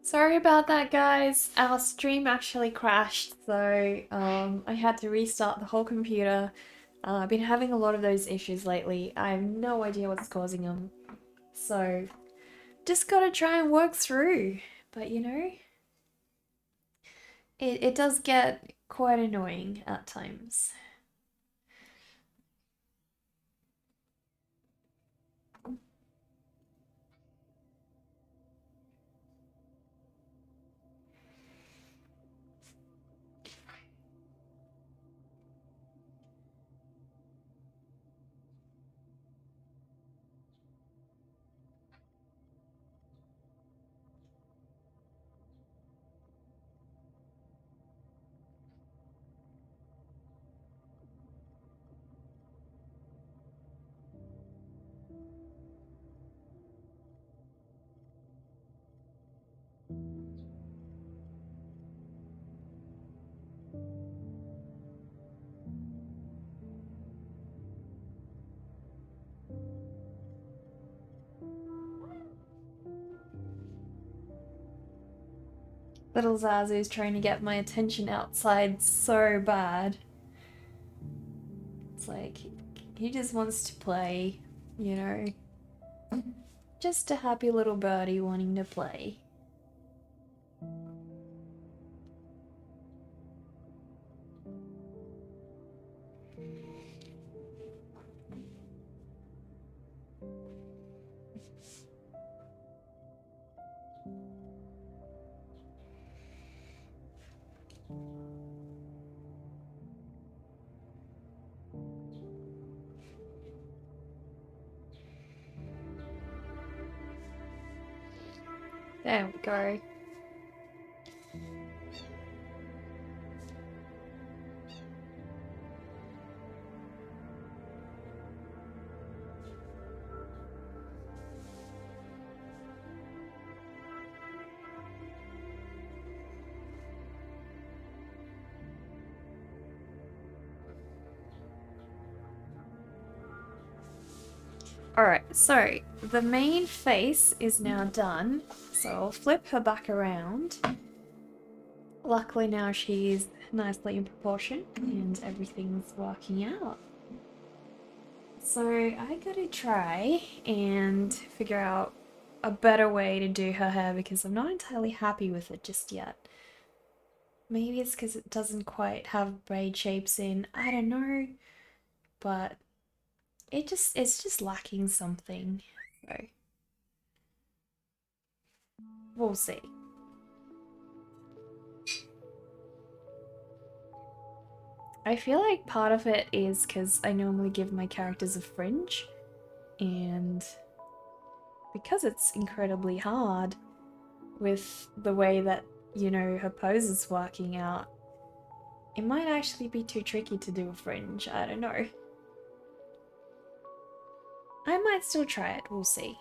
Sorry about that, guys. Our stream actually crashed, so I had to restart the whole computer. I've been having a lot of those issues lately. I have no idea what's causing them. So, just gotta try and work through. But it does get quite annoying at times. Little Zazu's trying to get my attention outside so bad. It's like, he just wants to play, you know? Just a happy little birdie wanting to play. There we go. Alright, so the main face is now done. So I'll flip her back around. Luckily now she's nicely in proportion and everything's working out. So I gotta try and figure out a better way to do her hair because I'm not entirely happy with it just yet. Maybe it's because it doesn't quite have braid shapes in, I don't know, but it's just lacking something. So we'll see. I feel like part of it is because I normally give my characters a fringe, and because it's incredibly hard with the way that, her pose is working out, it might actually be too tricky to do a fringe. I don't know. I might still try it, we'll see.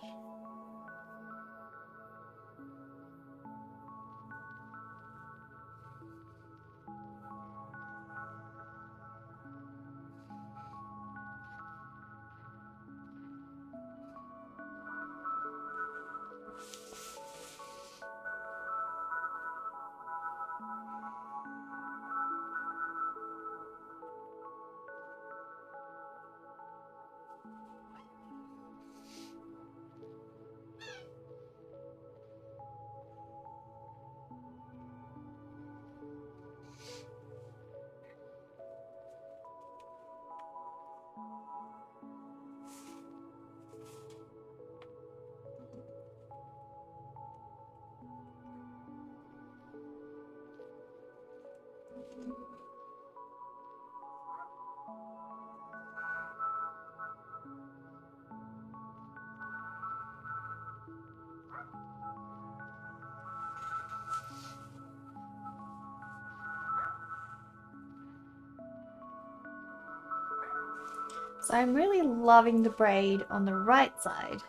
So I'm really loving the braid on the right side.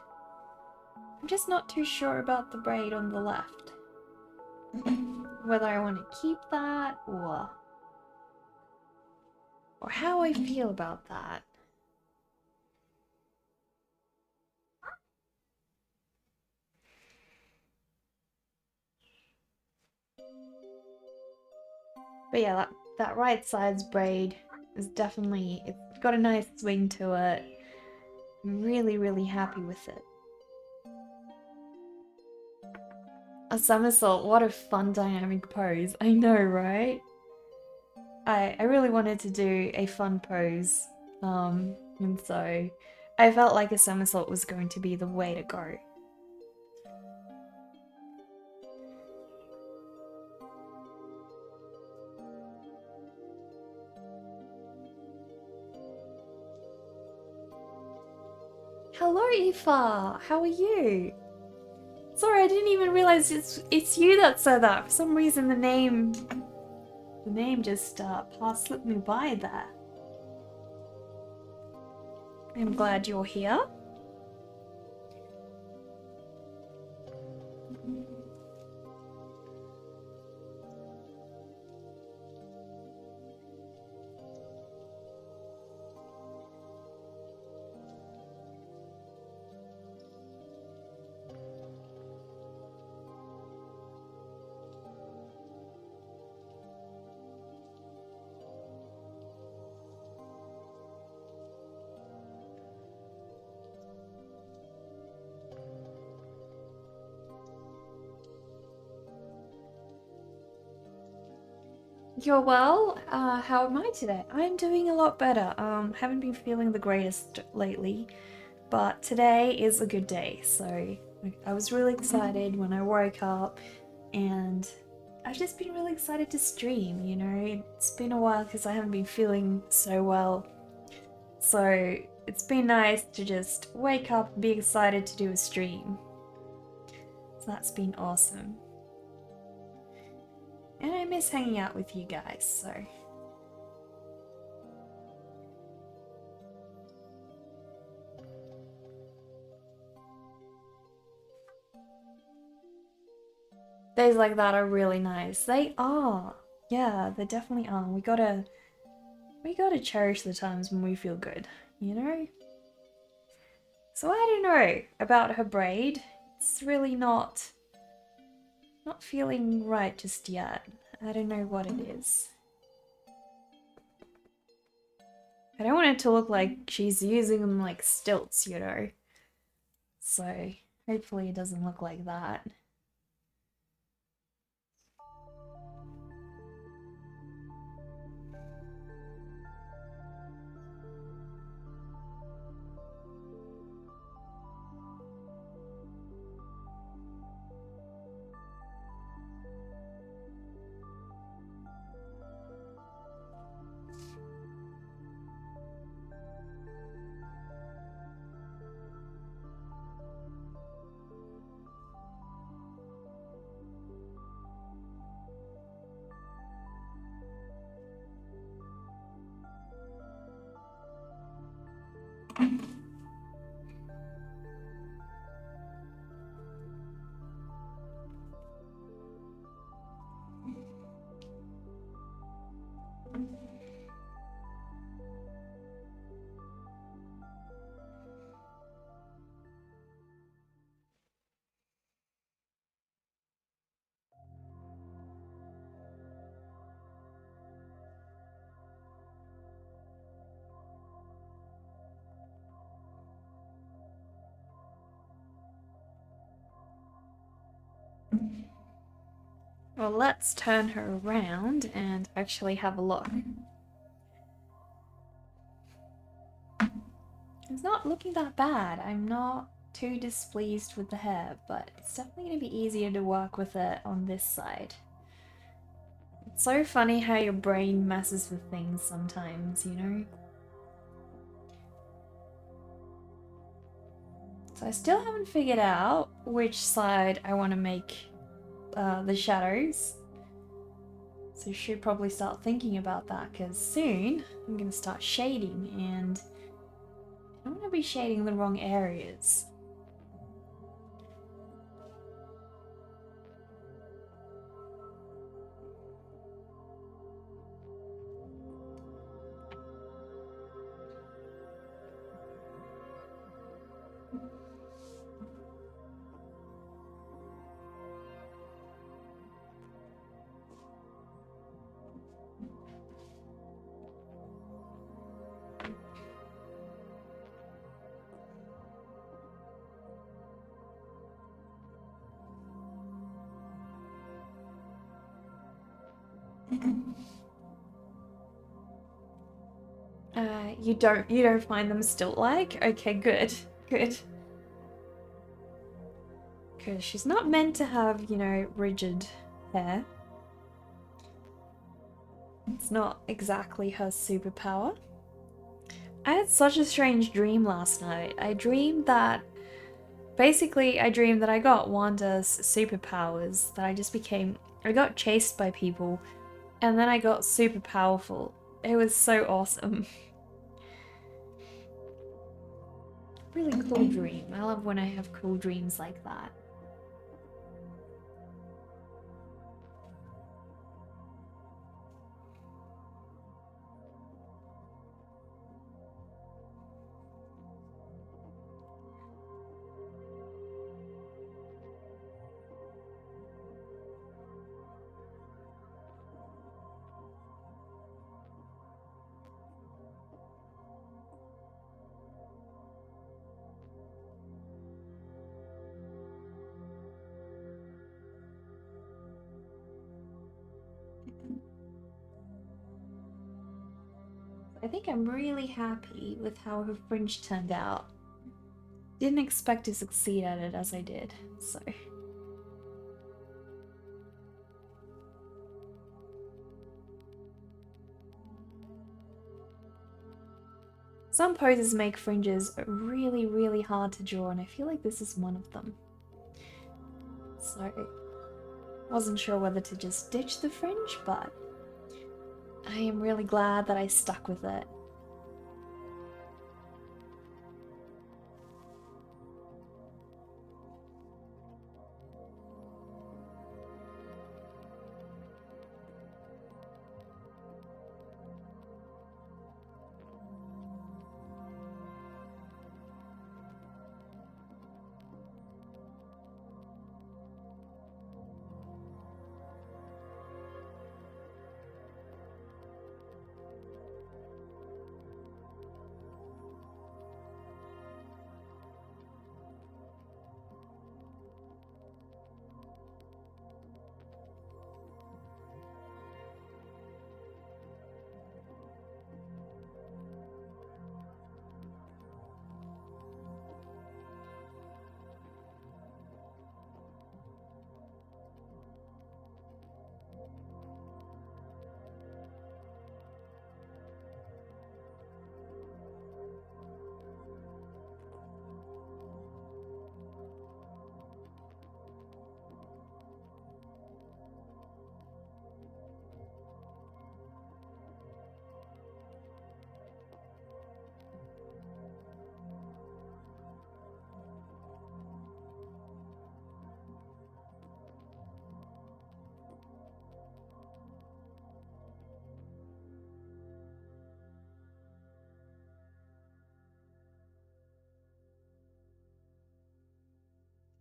I'm just not too sure about the braid on the left. Whether I want to keep that or how I feel about that. But yeah, that right side's braid is definitely, it's got a nice swing to it. I'm really, really happy with it. A somersault, what a fun dynamic pose. I know, right? I really wanted to do a fun pose, and so I felt like a somersault was going to be the way to go. Hello, Aoife! How are you? Sorry, I didn't even realize it's you that said that. For some reason, the name just passed slipped me by there. I'm glad you're here. You're well? How am I today? I'm doing a lot better. Haven't been feeling the greatest lately, but today is a good day. So I was really excited when I woke up, and I've just been really excited to stream, you know? It's been a while because I haven't been feeling so well. So it's been nice to just wake up and be excited to do a stream. So that's been awesome. And I miss hanging out with you guys, so. Days like that are really nice. They are. Yeah, they definitely are. We gotta cherish the times when we feel good, you know? So I don't know about her braid. It's really not feeling right just yet. I don't know what it is. I don't want it to look like she's using them like stilts, you know? So hopefully it doesn't look like that. Well, let's turn her around and actually have a look. It's not looking that bad. I'm not too displeased with the hair, but it's definitely going to be easier to work with it on this side. It's so funny how your brain messes with things sometimes, you know? So I still haven't figured out which side I want to make the shadows. So I should probably start thinking about that, because soon I'm going to start shading, and I don't want to be shading the wrong areas. You don't find them stilt-like? Okay, good. Good. Because she's not meant to have, you know, rigid hair. It's not exactly her superpower. I had such a strange dream last night. I dreamed that I got Wanda's superpowers, that I got chased by people, and then I got super powerful. It was so awesome. Really cool dream. I love when I have cool dreams like that. I think I'm really happy with how her fringe turned out. Didn't expect to succeed at it as I did, so. Some poses make fringes really, really hard to draw, and I feel like this is one of them. So, wasn't sure whether to just ditch the fringe, but I am really glad that I stuck with it.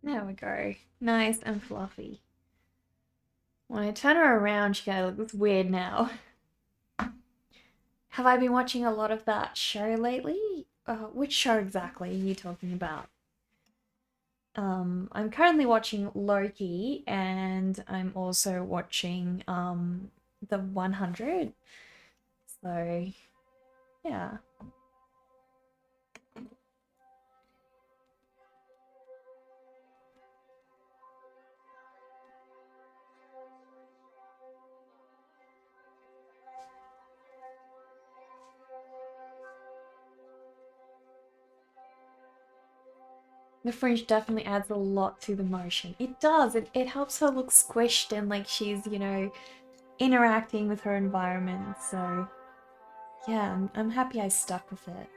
There we go. Nice and fluffy. When I turn her around, she kind of looks weird now. Have I been watching a lot of that show lately? Which show exactly are you talking about? I'm currently watching Loki, and I'm also watching the 100. So, yeah. The fringe definitely adds a lot to the motion. It does. It helps her look squished and like she's, you know, interacting with her environment. So, yeah, I'm happy I stuck with it.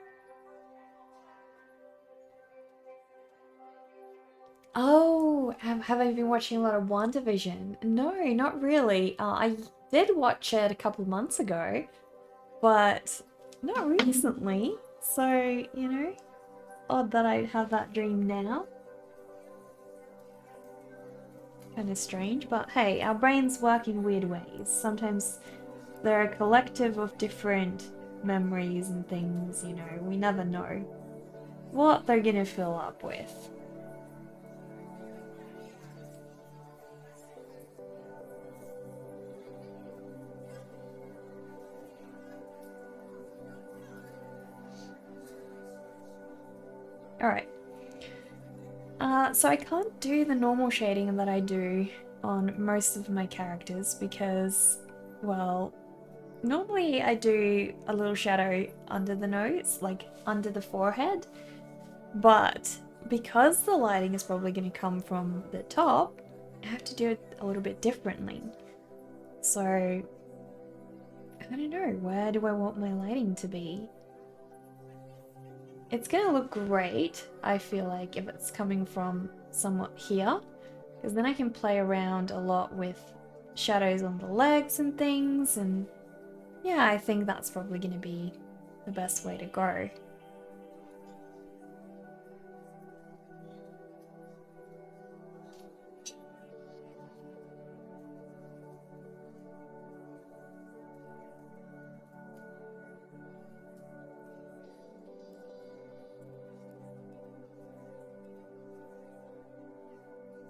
Oh, have I been watching a lot of WandaVision? No, not really. I did watch it a couple months ago, but not recently. So, you know, odd that I have that dream now. Kind of strange, but hey, our brains work in weird ways. Sometimes they're a collective of different memories and things, you know, we never know what they're gonna fill up with. Alright. So I can't do the normal shading that I do on most of my characters because, well, normally I do a little shadow under the nose, like under the forehead, but because the lighting is probably going to come from the top, I have to do it a little bit differently. So, I don't know, where do I want my lighting to be? It's gonna look great, I feel like, if it's coming from somewhat here, because then I can play around a lot with shadows on the legs and things, and yeah, I think that's probably gonna be the best way to go.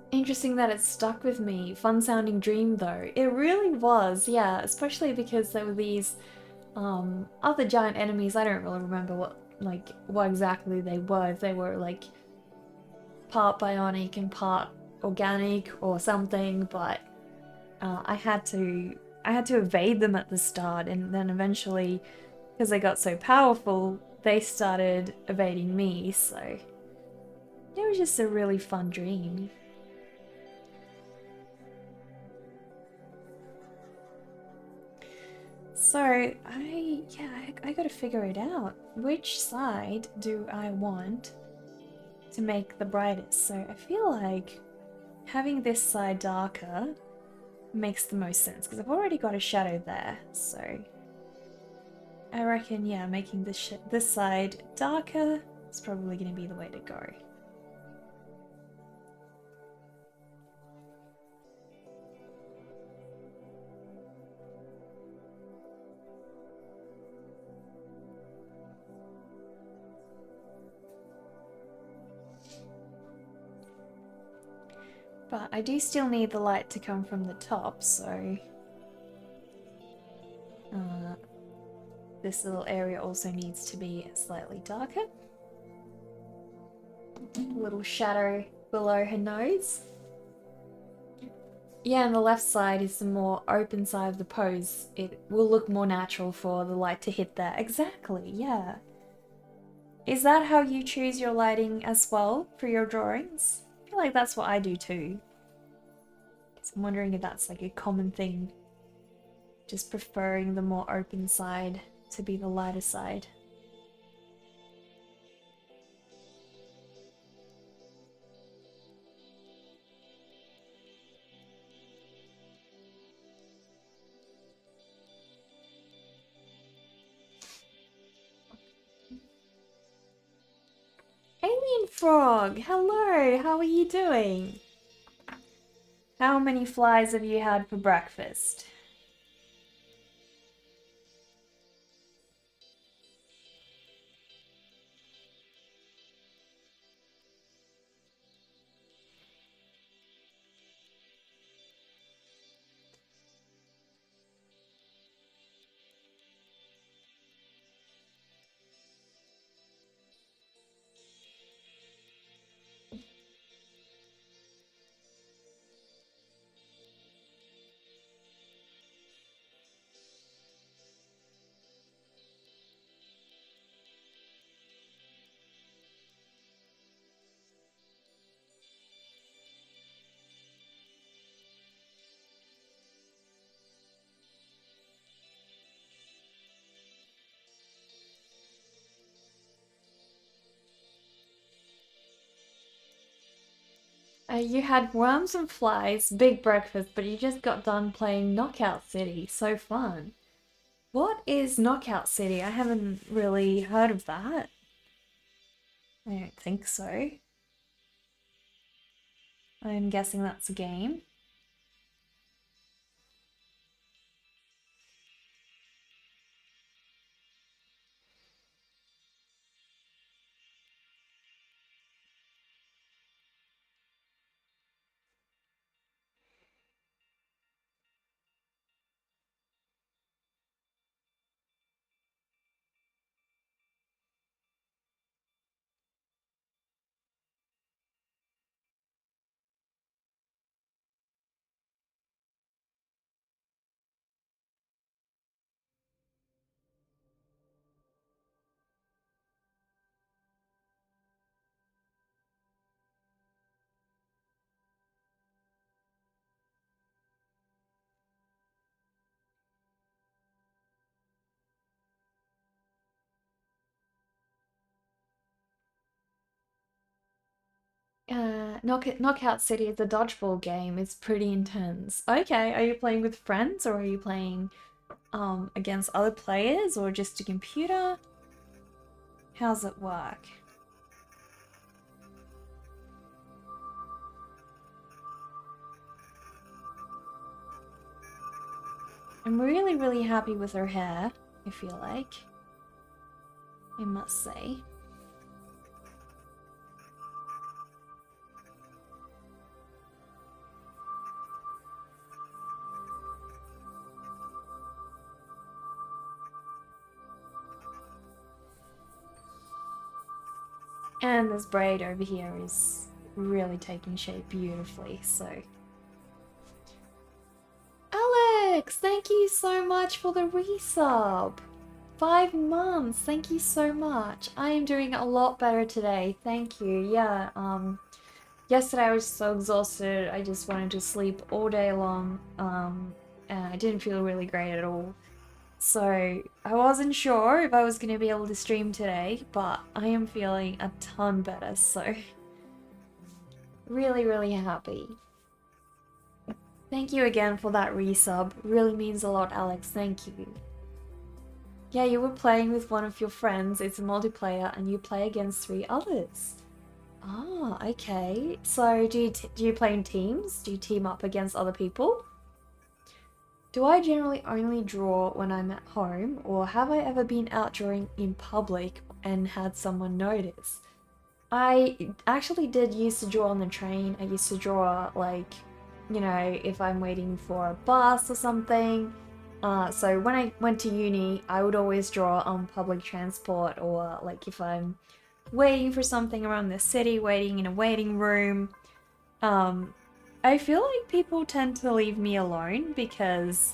Interesting that it stuck with me. Fun sounding dream though. It really was, yeah, especially because there were these other giant enemies. I don't really remember what exactly they were. If they were like part bionic and part organic or something, but I had to evade them at the start, and then eventually, because they got so powerful, they started evading me. So it was just a really fun dream. So I gotta figure it out. Which side do I want to make the brightest? So I feel like having this side darker makes the most sense because I've already got a shadow there. So I reckon, yeah, making this side darker is probably going to be the way to go. But I do still need the light to come from the top, so uh, this little area also needs to be slightly darker. A little shadow below her nose. Yeah, and the left side is the more open side of the pose. It will look more natural for the light to hit there. Exactly, yeah. Is that how you choose your lighting as well for your drawings? I feel like that's what I do too. So I'm wondering if that's like a common thing. Just preferring the more open side to be the lighter side. Alien Frog! Hello! How are you doing? How many flies have you had for breakfast? You had worms and flies, big breakfast, but you just got done playing Knockout City. So fun. What is Knockout City? I haven't really heard of that. I don't think so. I'm guessing that's a game. Knockout City is a dodgeball game. It's pretty intense. Okay, are you playing with friends or are you playing against other players or just a computer? How's it work? I'm really, really happy with her hair, I feel like. I must say. And this braid over here is really taking shape beautifully, so. Alex, thank you so much for the resub. 5 months, thank you so much. I am doing a lot better today, thank you. Yeah, yesterday I was so exhausted, I just wanted to sleep all day long, and I didn't feel really great at all. So I wasn't sure if I was going to be able to stream today, but I am feeling a ton better, so really, really happy. Thank you again for that resub. Really means a lot, Alex. Thank you. Yeah, you were playing with one of your friends. It's a multiplayer and you play against 3 others. Ah, okay. So do you play in teams? Do you team up against other people? Do I generally only draw when I'm at home, or have I ever been out drawing in public and had someone notice? I actually did used to draw on the train. I used to draw, like, you know, if I'm waiting for a bus or something. So when I went to uni, I would always draw on public transport, or like if I'm waiting for something around the city, waiting in a waiting room. I feel like people tend to leave me alone because,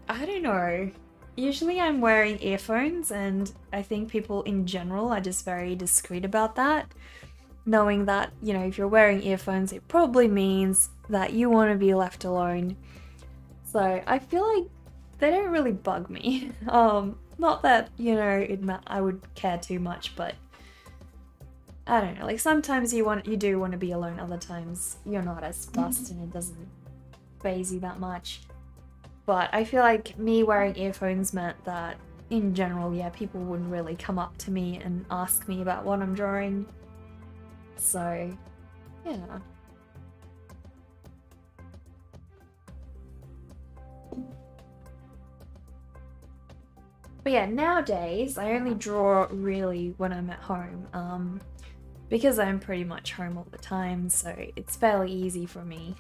I don't know, usually I'm wearing earphones and I think people in general are just very discreet about that. Knowing that, you know, if you're wearing earphones, it probably means that you want to be left alone. So I feel like they don't really bug me. Not that, you know, I would care too much, but I don't know, like sometimes you do want to be alone, other times you're not as fussed and it doesn't faze you that much. But I feel like me wearing earphones meant that in general, yeah, people wouldn't really come up to me and ask me about what I'm drawing. So, yeah. But yeah, nowadays I only draw really when I'm at home. Because I'm pretty much home all the time, so it's fairly easy for me.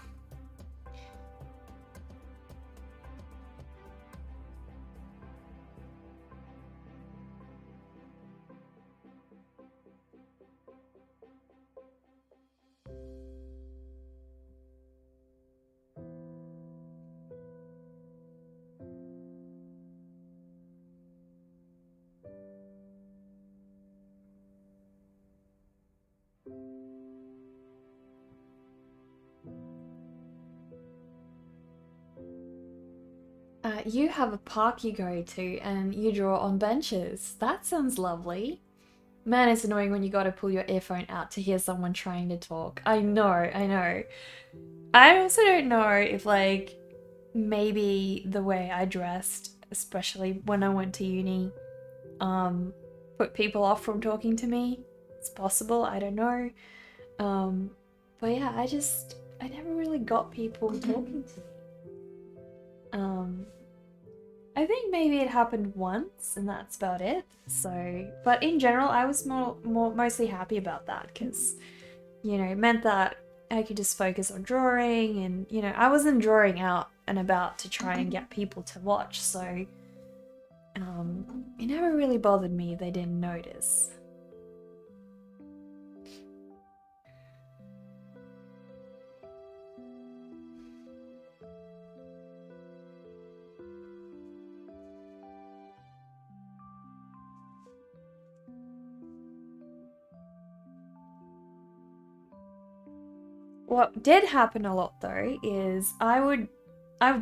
You have a park you go to and you draw on benches. That sounds lovely. Man, it's annoying when you gotta pull your earphone out to hear someone trying to talk. I know, I know. I also don't know if, like, maybe the way I dressed, especially when I went to uni, put people off from talking to me. It's possible, I don't know. But yeah, I never really got people talking to me. I think maybe it happened once and that's about it. So, but in general, I was mostly happy about that because, you know, it meant that I could just focus on drawing and, you know, I wasn't drawing out and about to try and get people to watch. So, it never really bothered me they didn't notice. What did happen a lot though is I would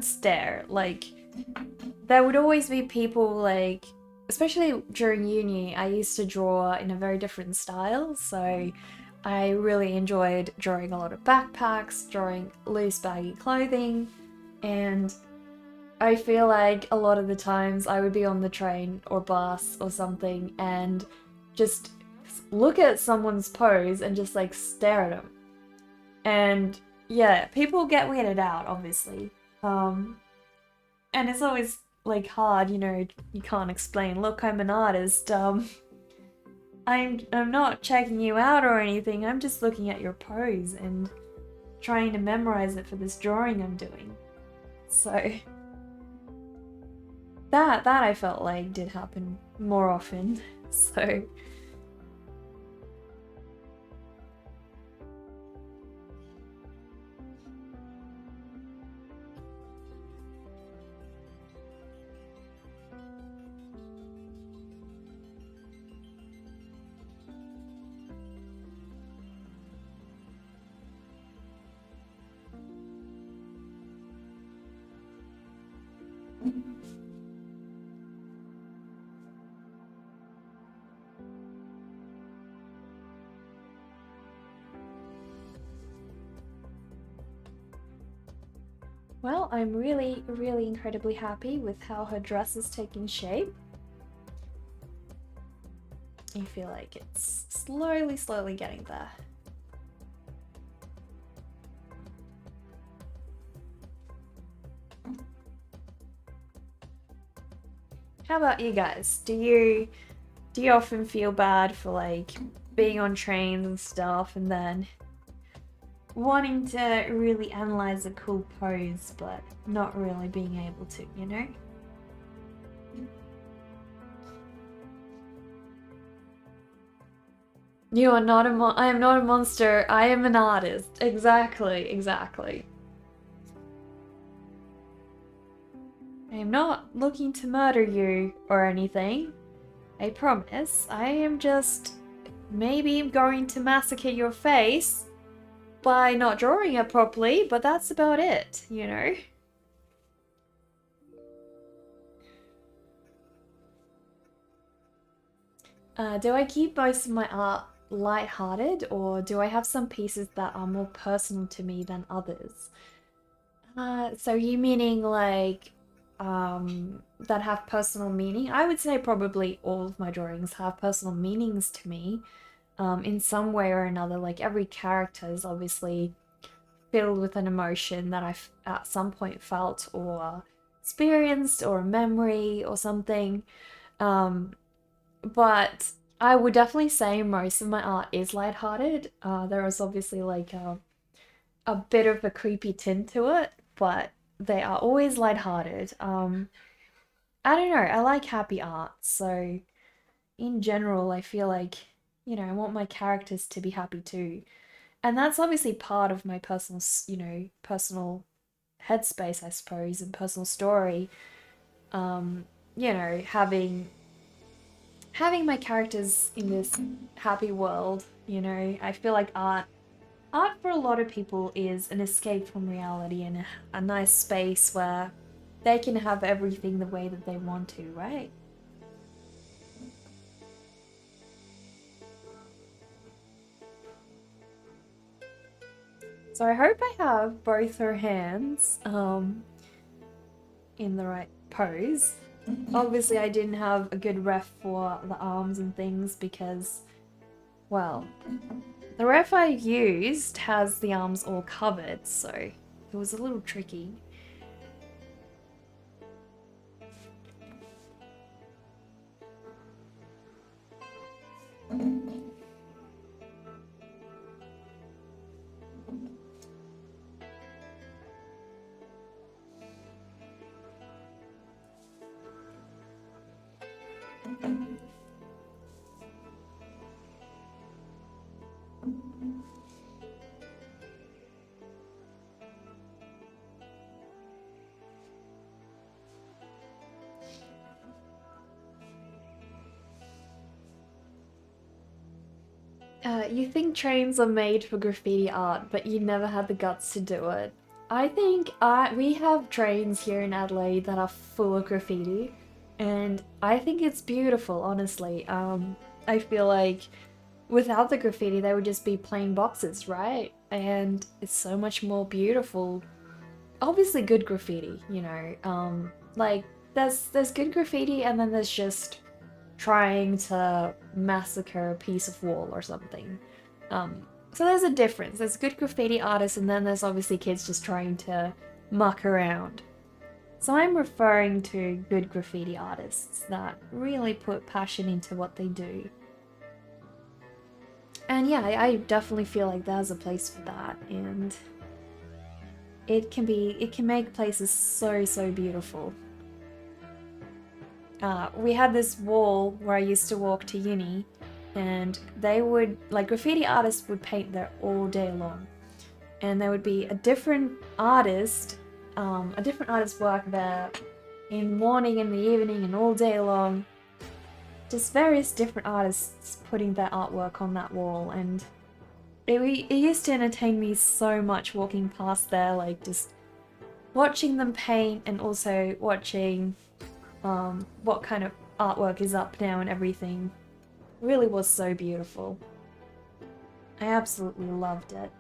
stare, like there would always be people, like, especially during uni, I used to draw in a very different style, so I really enjoyed drawing a lot of backpacks, drawing loose baggy clothing, and I feel like a lot of the times I would be on the train or bus or something and just look at someone's pose and just like stare at them. And yeah, people get weirded out, obviously. And it's always like hard, you know, you can't explain, look, I'm an artist. I'm not checking you out or anything. I'm just looking at your pose and trying to memorize it for this drawing I'm doing. So that I felt like did happen more often. So well, I'm really, really incredibly happy with how her dress is taking shape. I feel like it's slowly getting there. How about you guys? Do you often feel bad for like being on trains and stuff and then wanting to really analyze a cool pose but not really being able to, you know? You are not I am not a monster. I am an artist. Exactly, exactly. I am not looking to murder you or anything. I promise. I am just maybe going to massacre your face by not drawing it properly, but that's about it, you know? Do I keep most of my art light-hearted, or do I have some pieces that are more personal to me than others? So you meaning like that have personal meaning? I would say probably all of my drawings have personal meanings to me, in some way or another. Like every character is obviously filled with an emotion that I've at some point felt or experienced or a memory or something. But I would definitely say most of my art is lighthearted. There is obviously like a bit of a creepy tint to it, but they are always lighthearted. I don't know, I like happy art, so in general, I feel like, you know, I want my characters to be happy too. And that's obviously part of my personal, you know, personal headspace, I suppose, and personal story. You know, having my characters in this happy world, you know, I feel like art for a lot of people is an escape from reality and a nice space where they can have everything the way that they want to, right? So I hope I have both her hands in the right pose. Obviously I didn't have a good ref for the arms and things because, well, the ref I used has the arms all covered, so it was a little tricky. You think trains are made for graffiti art, but you never had the guts to do it. I think we have trains here in Adelaide that are full of graffiti, and I think it's beautiful, honestly. I feel like without the graffiti, they would just be plain boxes, right? And it's so much more beautiful. Obviously, good graffiti, you know. Like there's good graffiti, and then there's just trying to massacre a piece of wall or something. So there's a difference. There's good graffiti artists, and then there's obviously kids just trying to muck around. So I'm referring to good graffiti artists that really put passion into what they do. And yeah, I definitely feel like there's a place for that, and it can make places so beautiful. We had this wall where I used to walk to uni, and they would, like, graffiti artists would paint there all day long, and there would be a different artist work there in morning, in the evening, and all day long. Just various different artists putting their artwork on that wall, and it used to entertain me so much walking past there, like just watching them paint and also watching what kind of artwork is up now and everything. Really was so beautiful. I absolutely loved it.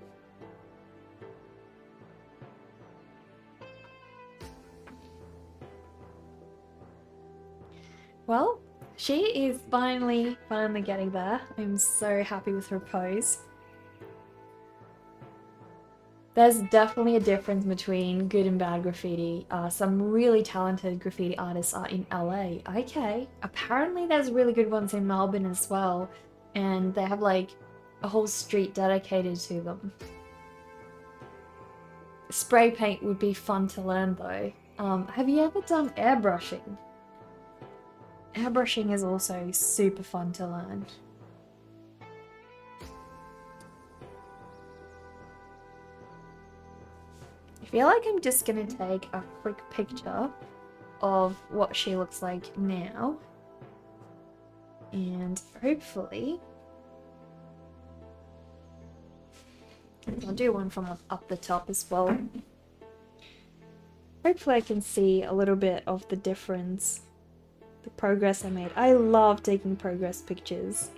Well, she is finally getting there. I'm so happy with her pose. There's definitely a difference between good and bad graffiti. Some really talented graffiti artists are in LA. Okay, apparently there's really good ones in Melbourne as well, and they have like a whole street dedicated to them. Spray paint would be fun to learn though. Have you ever done airbrushing? Airbrushing is also super fun to learn. I feel like I'm just gonna take a quick picture of what she looks like now, and hopefully I'll do one from up the top as well. Hopefully I can see a little bit of the difference, the progress I made. I love taking progress pictures.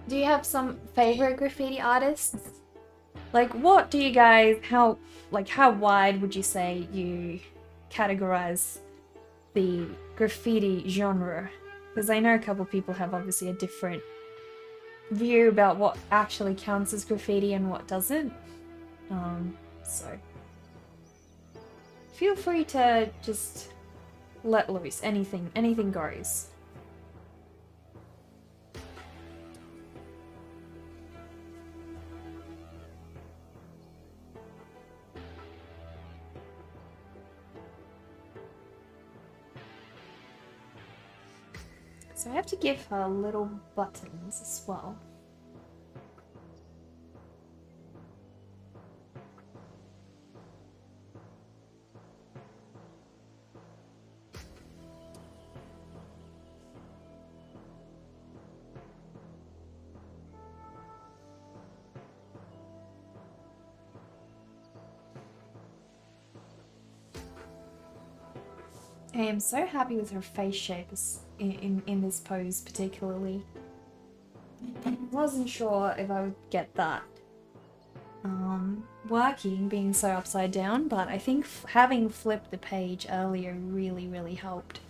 Do you have some favorite graffiti artists? Like, what do you guys, how wide would you say you categorize the graffiti genre? Because I know a couple people have obviously a different view about what actually counts as graffiti and what doesn't. So feel free to just let loose. Anything goes. So I have to give her little buttons as well. I am so happy with her face shape in this pose particularly. Wasn't sure if I would get that working, being so upside down, but I think having flipped the page earlier really helped.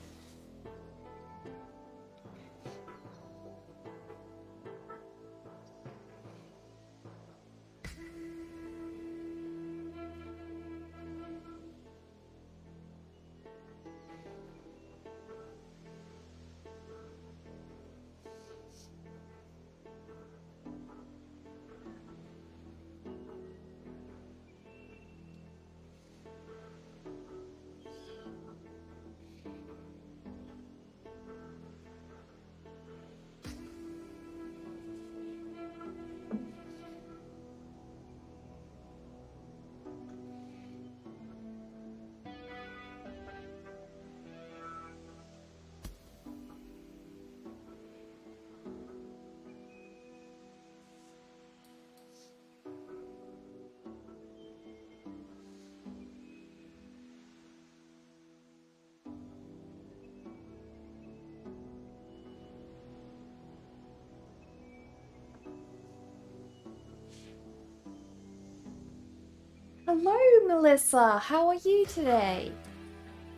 Hello, Melissa. How are you today?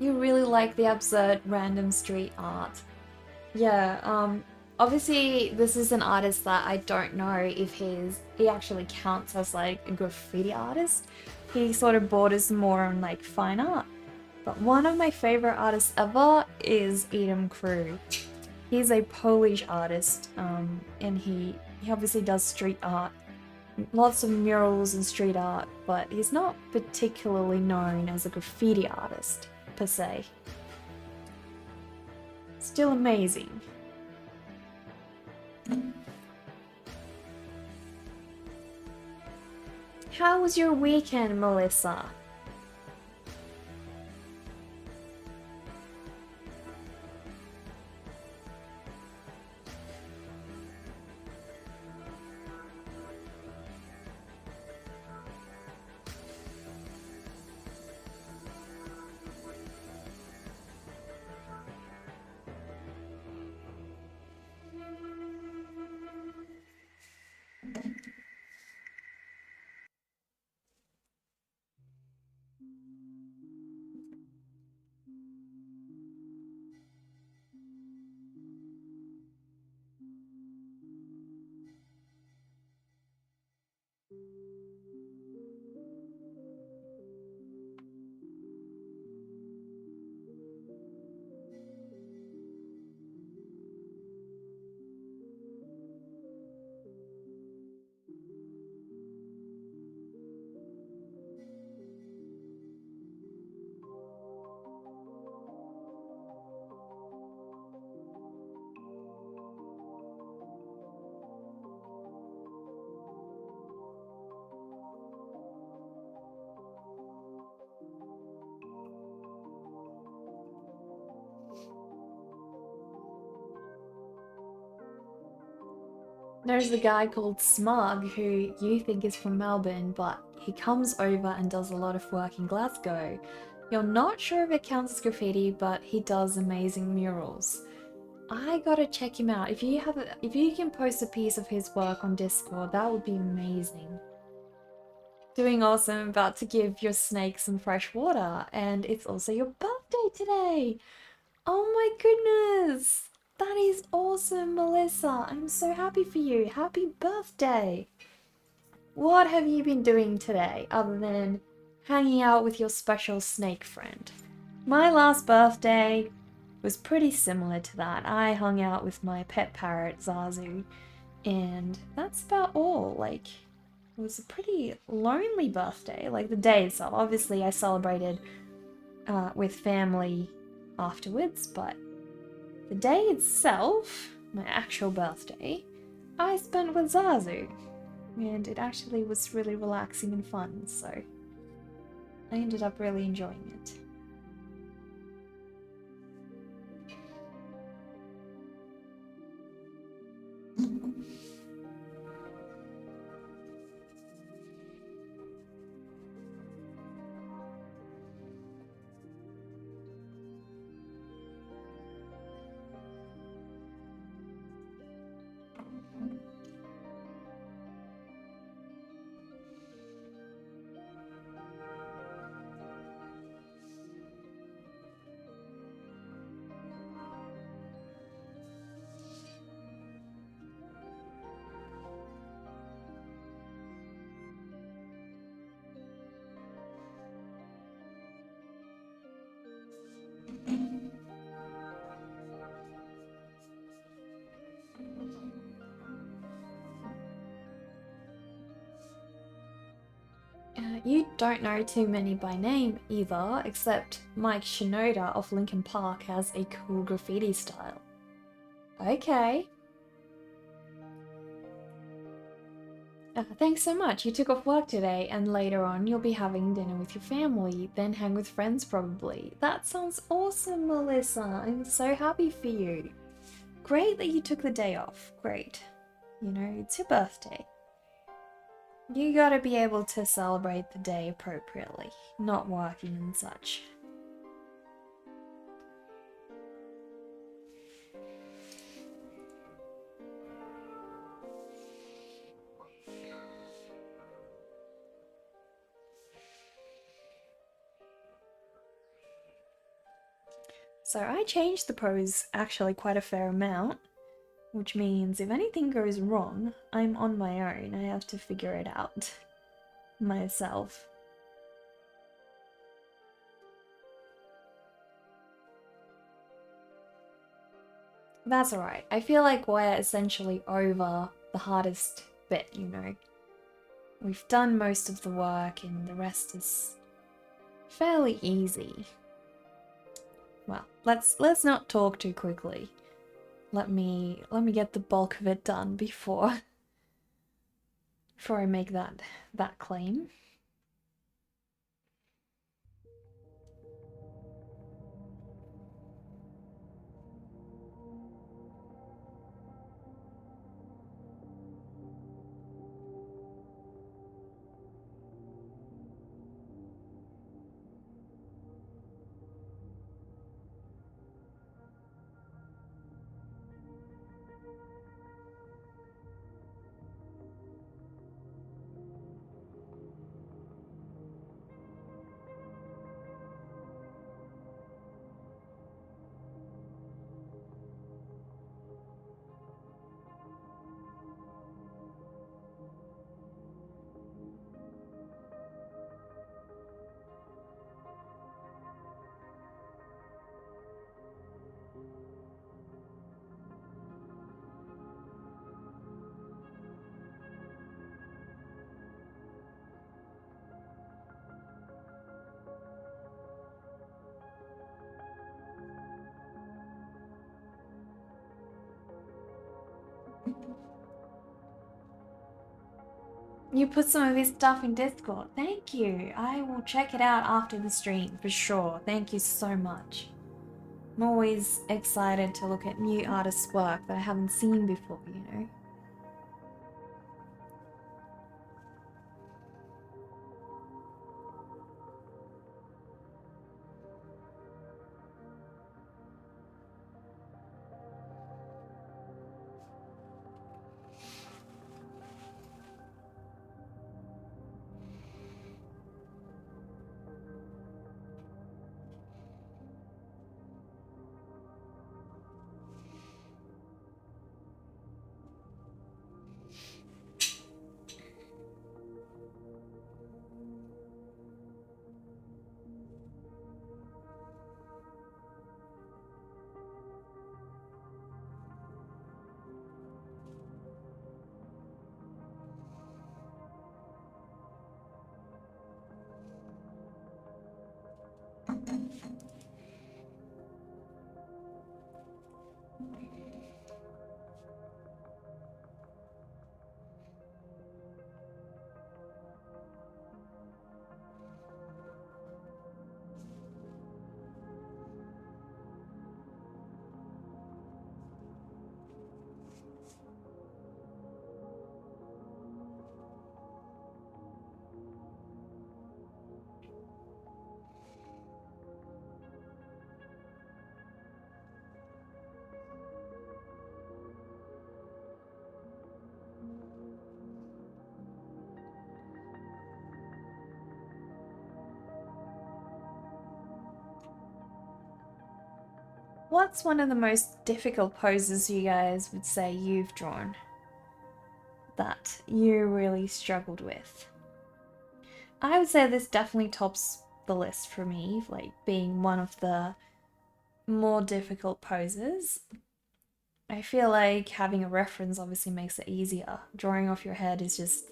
You really like the absurd random street art. Yeah, obviously this is an artist that I don't know if he actually counts as like a graffiti artist. He sort of borders more on like fine art. But one of my favorite artists ever is Edom Crew. He's a Polish artist, and he obviously does street art. Lots of murals and street art, but he's not particularly known as a graffiti artist, per se. Still amazing. How was your weekend, Melissa? There's a guy called Smug who you think is from Melbourne, but he comes over and does a lot of work in Glasgow. You're not sure if it counts as graffiti, but he does amazing murals. I gotta check him out. If you can post a piece of his work on Discord, that would be amazing. Doing awesome, about to give your snake some fresh water, and it's also your birthday today. Oh my goodness! That is awesome, Melissa. I'm so happy for you. Happy birthday. What have you been doing today other than hanging out with your special snake friend? My last birthday was pretty similar to that. I hung out with my pet parrot, Zazu, and that's about all. Like, it was a pretty lonely birthday. Like, the day itself. Obviously, I celebrated with family afterwards, but the day itself, my actual birthday, I spent with Zazu, and it actually was really relaxing and fun, so I ended up really enjoying it. You don't know too many by name either, except Mike Shinoda of Linkin Park has a cool graffiti style. Okay. Thanks so much. You took off work today, and later on you'll be having dinner with your family, then hang with friends probably. That sounds awesome, Melissa. I'm so happy for you. Great that you took the day off. Great. You know, it's your birthday. You gotta be able to celebrate the day appropriately, not working and such. So I changed the pose actually quite a fair amount, which means if anything goes wrong, I'm on my own. I have to figure it out myself. That's alright. I feel like we're essentially over the hardest bit, you know. We've done most of the work and the rest is fairly easy. Well, let's not talk too quickly. Let me get the bulk of it done before I make that claim. You put some of his stuff in Discord. Thank you. I will check it out after the stream for sure. Thank you so much. I'm always excited to look at new artists' work that I haven't seen before, you know. What's one of the most difficult poses you guys would say you've drawn that you really struggled with? I would say this definitely tops the list for me, like being one of the more difficult poses. I feel like having a reference obviously makes it easier. Drawing off your head is just,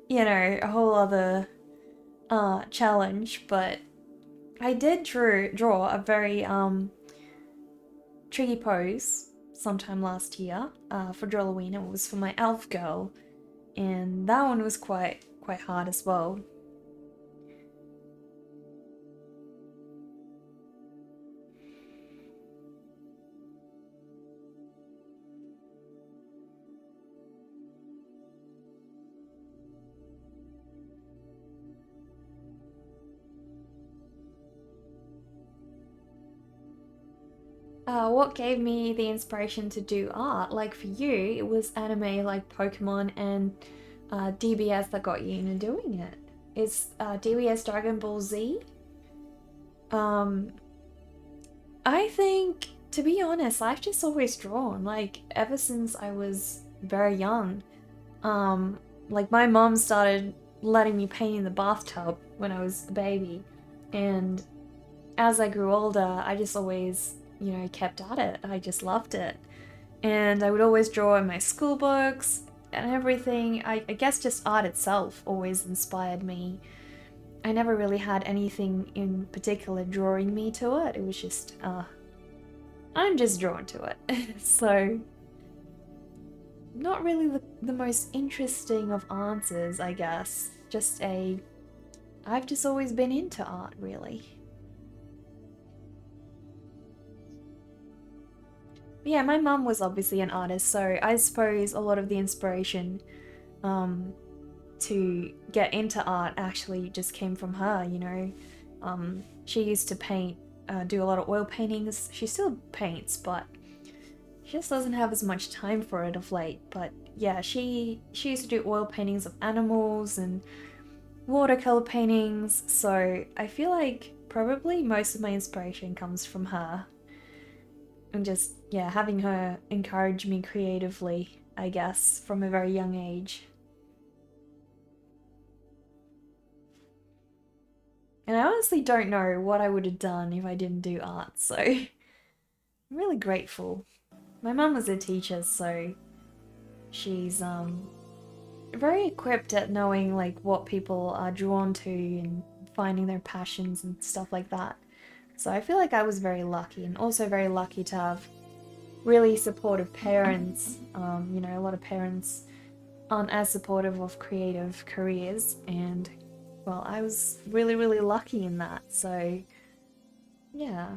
you know, a whole other challenge, but I did draw a very tricky pose sometime last year for Drawloween. It was for my elf girl, and that one was quite hard as well. What gave me the inspiration to do art? Like for you, it was anime like Pokemon and DBS that got you into doing it. It's DBS Dragon Ball Z. Um, I think, to be honest, I've just always drawn, like, ever since I was very young. Um, like, my mom started letting me paint in the bathtub when I was a baby, and as I grew older, I just always, kept at it. I just loved it. And I would always draw in my school books and everything. I guess just art itself always inspired me. I never really had anything in particular drawing me to it. It was just, I'm just drawn to it. So, not really the most interesting of answers, I guess. I've just always been into art, really. But yeah, my mum was obviously an artist, so I suppose a lot of the inspiration um, to get into art actually just came from her. She used to paint, do a lot of oil paintings. She still paints, but she just doesn't have as much time for it of late. But yeah, she used to do oil paintings of animals and watercolor paintings, so I feel like probably most of my inspiration comes from her. And just, yeah, having her encourage me creatively, I guess, from a very young age. And I honestly don't know what I would have done if I didn't do art, so I'm really grateful. My mum was a teacher, so she's very equipped at knowing like what people are drawn to and finding their passions and stuff like that. So I feel like I was very lucky, and also very lucky to have really supportive parents. A lot of parents aren't as supportive of creative careers, and well, I was really, really lucky in that. So, yeah.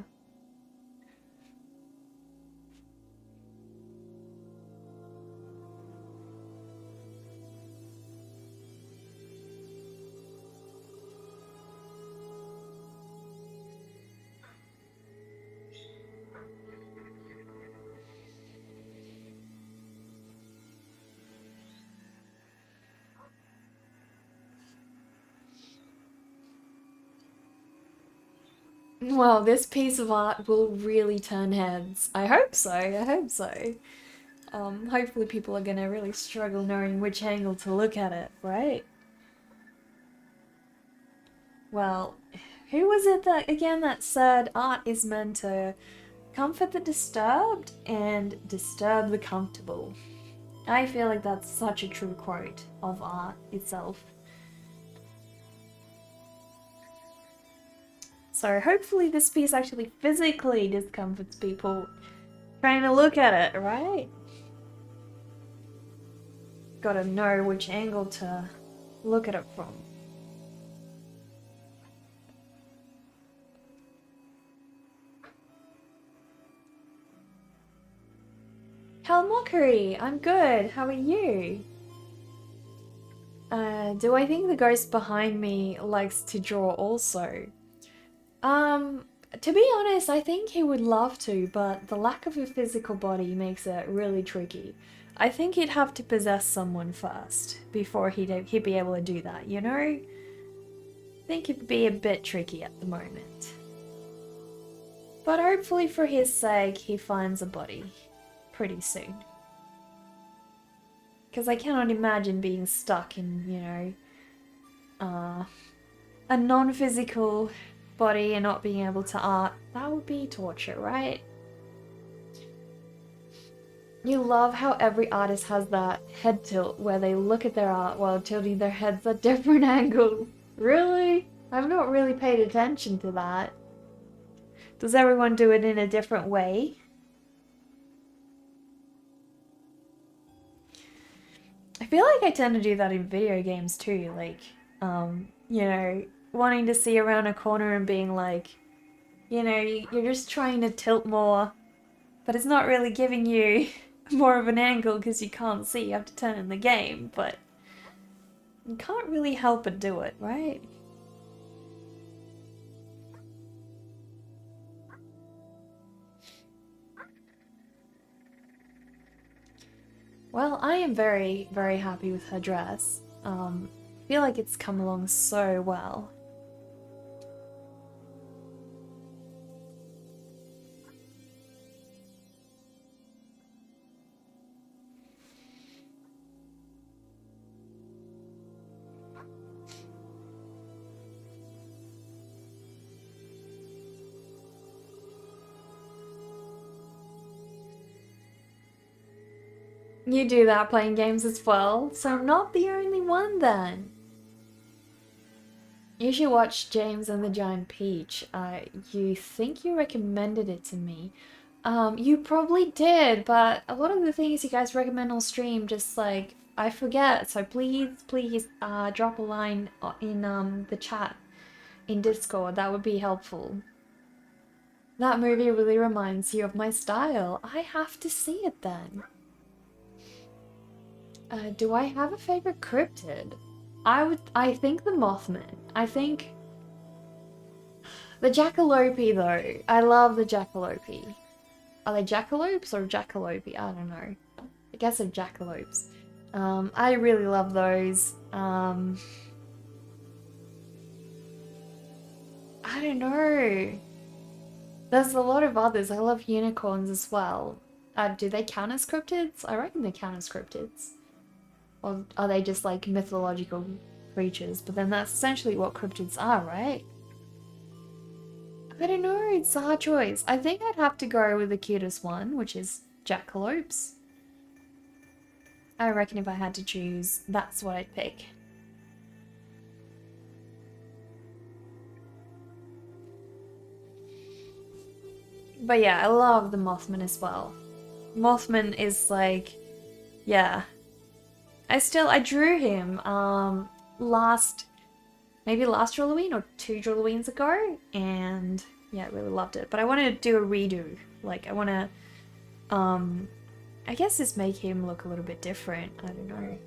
Well, this piece of art will really turn heads. I hope so. I hope so. Hopefully people are gonna really struggle knowing which angle to look at it, right? Well, who was it that said art is meant to comfort the disturbed and disturb the comfortable? I feel like that's such a true quote of art itself. So hopefully this piece actually physically discomforts people trying to look at it, right? Gotta know which angle to look at it from. Hell Mockery, I'm good. How are you? Do I think the ghost behind me likes to draw also? Um, to be honest, I think he would love to, but the lack of a physical body makes it really tricky. I think he'd have to possess someone first before he'd be able to do that, you know? I think it'd be a bit tricky at the moment. But hopefully for his sake, he finds a body pretty soon. Because I cannot imagine being stuck in, a non-physical body and not being able to art. That would be torture, right? You love how every artist has that head tilt where they look at their art while tilting their heads at different angles. Really? I've not really paid attention to that. Does everyone do it in a different way? I feel like I tend to do that in video games too, like, wanting to see around a corner and being like, you're just trying to tilt more, but it's not really giving you more of an angle because you can't see, you have to turn in the game, but you can't really help but do it, right? Well, I am very, very happy with her dress. I feel like it's come along so well. You do that playing games as well, so I'm not the only one then. You should watch James and the Giant Peach. You think you recommended it to me. You probably did, but a lot of the things you guys recommend on stream just like I forget. So please, drop a line in the chat in Discord. That would be helpful. That movie really reminds you of my style. I have to see it then. Do I have a favorite cryptid? I think the Mothman. I think the Jackalope though. I love the Jackalope. Are they jackalopes or jackalope? I don't know. I guess they're jackalopes. I really love those. I don't know. There's a lot of others. I love unicorns as well. Do they count as cryptids? I reckon they count as cryptids. Or are they just like mythological creatures? But then that's essentially what cryptids are, right? I don't know, it's a hard choice. I think I'd have to go with the cutest one, which is jackalopes. I reckon if I had to choose, that's what I'd pick. But yeah, I love the Mothman as well. Mothman is like, yeah. I drew him maybe last Halloween or 2 Halloweens ago, and yeah, I really loved it. But I want to do a redo. Like I want to I guess just make him look a little bit different. I don't know.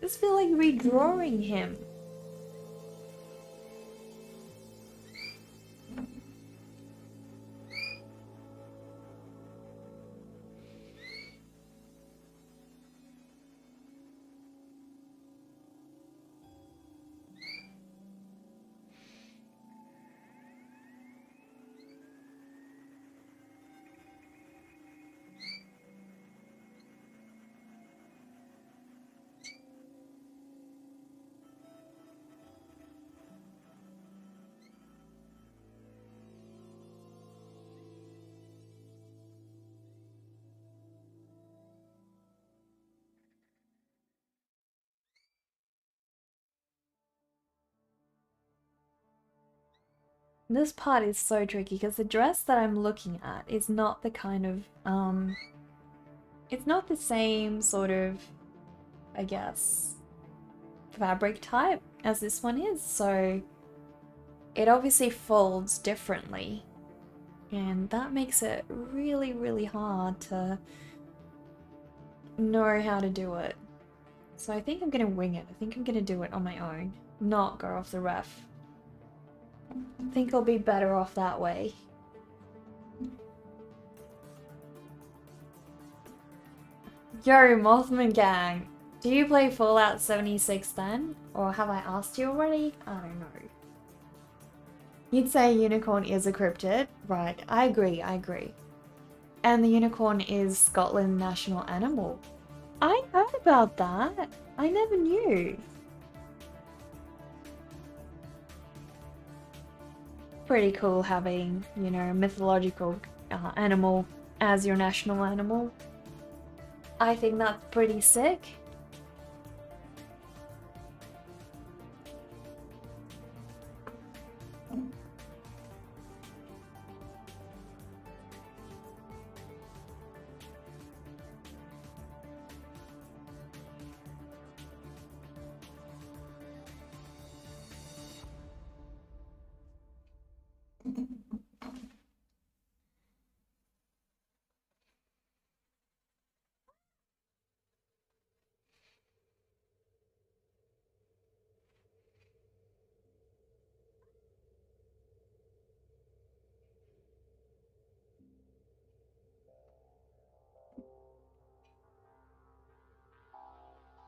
Just feel like redrawing him. This part is so tricky because the dress that I'm looking at is not the kind of, it's not the same sort of, I guess, fabric type as this one is, so it obviously folds differently, and that makes it really, really hard to know how to do it. So I think I'm gonna wing it. I think I'm gonna do it on my own, not go off the ref. I think I'll be better off that way. Yo, Mothman Gang! Do you play Fallout 76 then? Or have I asked you already? I don't know. You'd say unicorn is a cryptid. Right, I agree. And the unicorn is Scotland's national animal. I heard about that. I never knew. Pretty cool having, you know, a mythological animal as your national animal. I think that's pretty sick.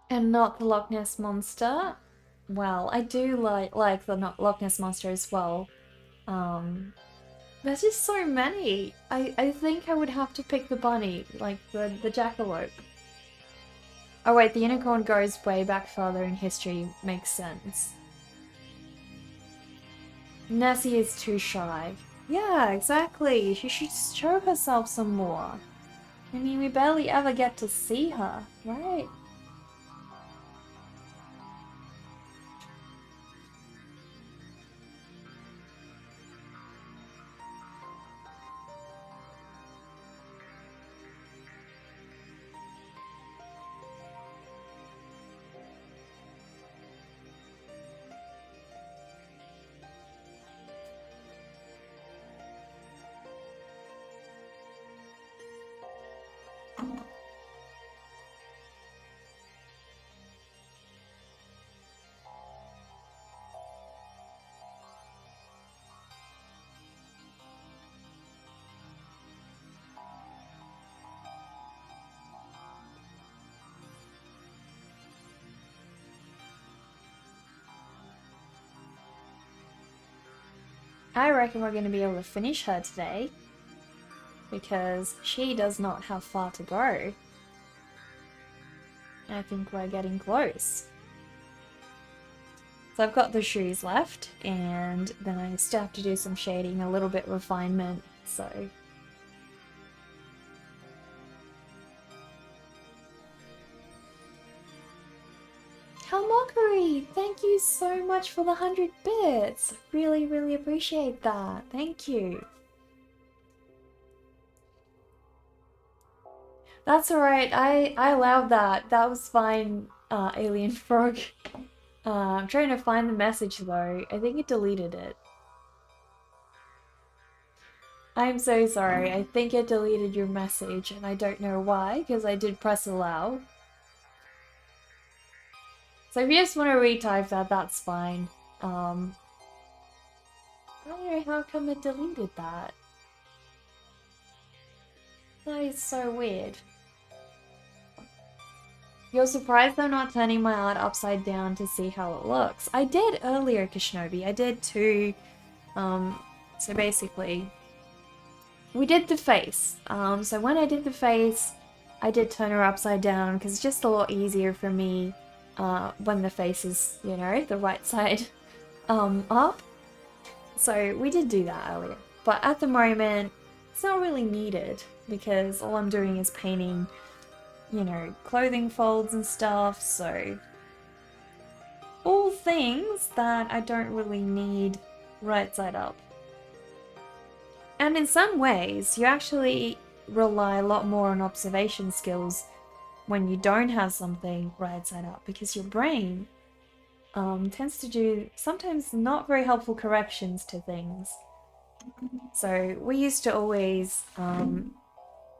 And not the Loch Ness Monster. Well, I do like the Loch Ness Monster as well. There's just so many. I think I would have to pick the bunny, like the jackalope. Oh wait, the unicorn goes way back further in history. Makes sense. Nessie is too shy. Yeah, exactly. She should show herself some more. I mean, we barely ever get to see her, right? I reckon we're going to be able to finish her today, because she does not have far to go. I think we're getting close. So I've got the shoes left, and then I still have to do some shading, a little bit refinement, so... Mockery! Thank you so much for the 100 bits! Really, really appreciate that. Thank you. That's alright, I allowed that. That was fine, Alien Frog. I'm trying to find the message though. I think it deleted it. I'm so sorry. I think it deleted your message and I don't know why, because I did press allow. So if you just want to retype that, that's fine. I don't know how come it deleted that. That is so weird. You're surprised I'm not turning my art upside down to see how it looks. I did earlier, Kishinobi. I did too. So basically, we did the face. So when I did the face, I did turn her upside down because it's just a lot easier for me when the face is, you know, the right side up. So we did do that earlier. But at the moment, it's not really needed because all I'm doing is painting, you know, clothing folds and stuff, so all things that I don't really need right side up. And in some ways, you actually rely a lot more on observation skills when you don't have something right side up, because your brain tends to do sometimes not very helpful corrections to things. So we used to always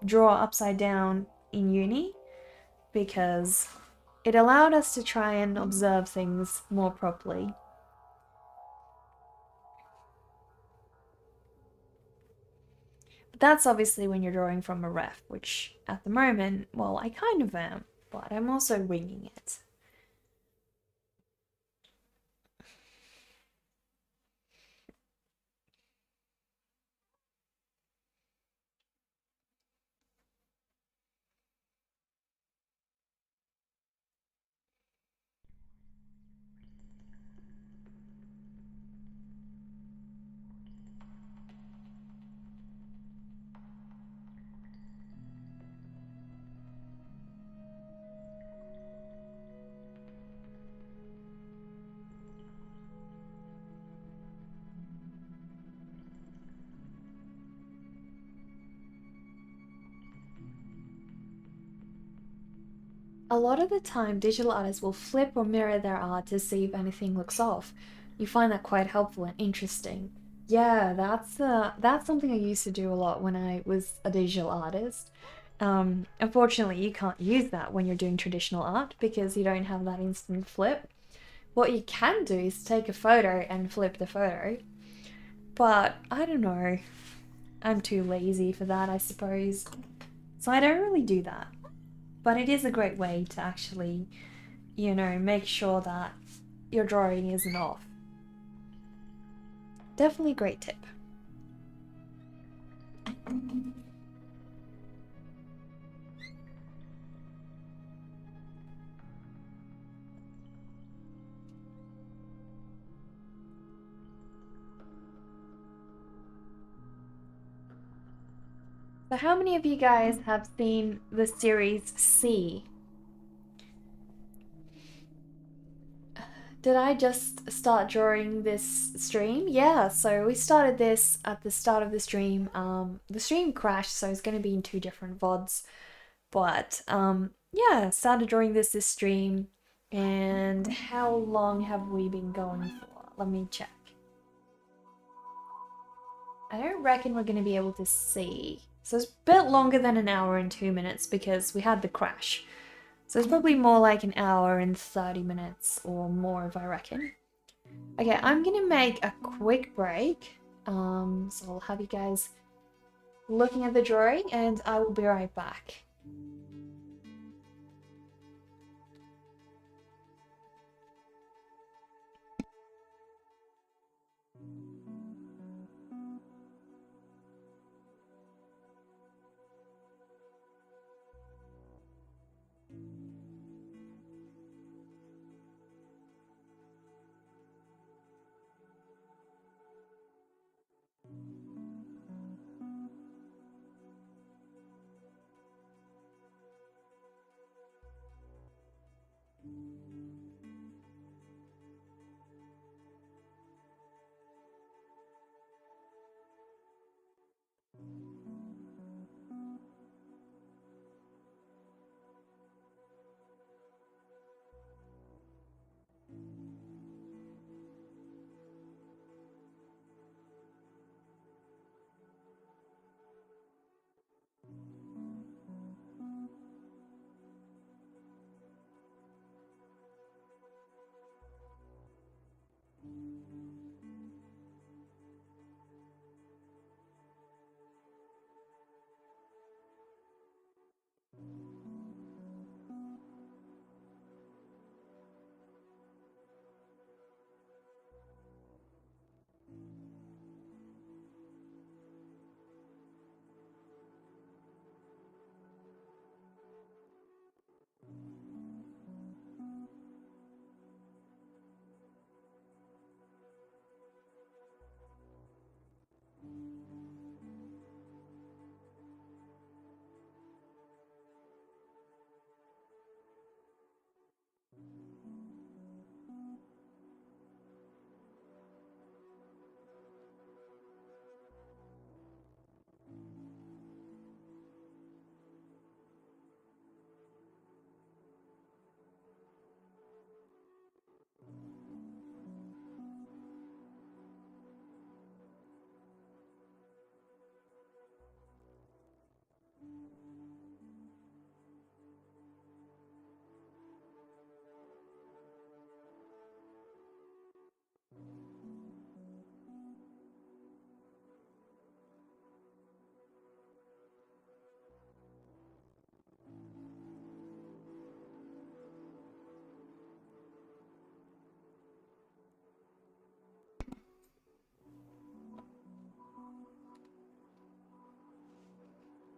draw upside down in uni because it allowed us to try and observe things more properly. But that's obviously when you're drawing from a ref, which at the moment, well, I kind of am, but I'm also winging it. A lot of the time, digital artists will flip or mirror their art to see if anything looks off. You find that quite helpful and interesting. Yeah, that's something I used to do a lot when I was a digital artist. Unfortunately, you can't use that when you're doing traditional art because you don't have that instant flip. What you can do is take a photo and flip the photo. But I don't know. I'm too lazy for that, I suppose. So I don't really do that. But it is a great way to actually, you know, make sure that your drawing isn't off. Definitely a great tip. So how many of you guys have seen the series C? Did I just start drawing this stream? Yeah, so we started this at the start of the stream. The stream crashed, so it's going to be in two different VODs. But yeah, started drawing this stream. And how long have we been going for? Let me check. I don't reckon we're going to be able to see. So it's a bit longer than an hour and 2 minutes because we had the crash. So it's probably more like an hour and 30 minutes or more, if I reckon. Okay, I'm gonna make a quick break. So I'll have you guys looking at the drawing and I will be right back.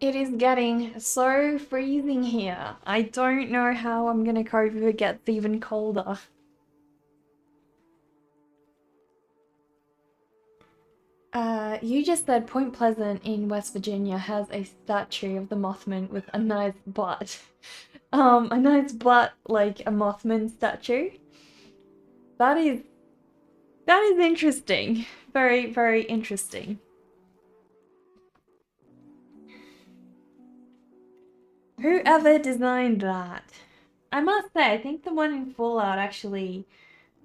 It is getting so freezing here. I don't know how I'm gonna cope if it gets even colder. You just said Point Pleasant in West Virginia has a statue of the Mothman with a nice butt. A nice butt, like a Mothman statue. That is interesting. Very, very interesting. Whoever designed that? I must say, I think the one in Fallout actually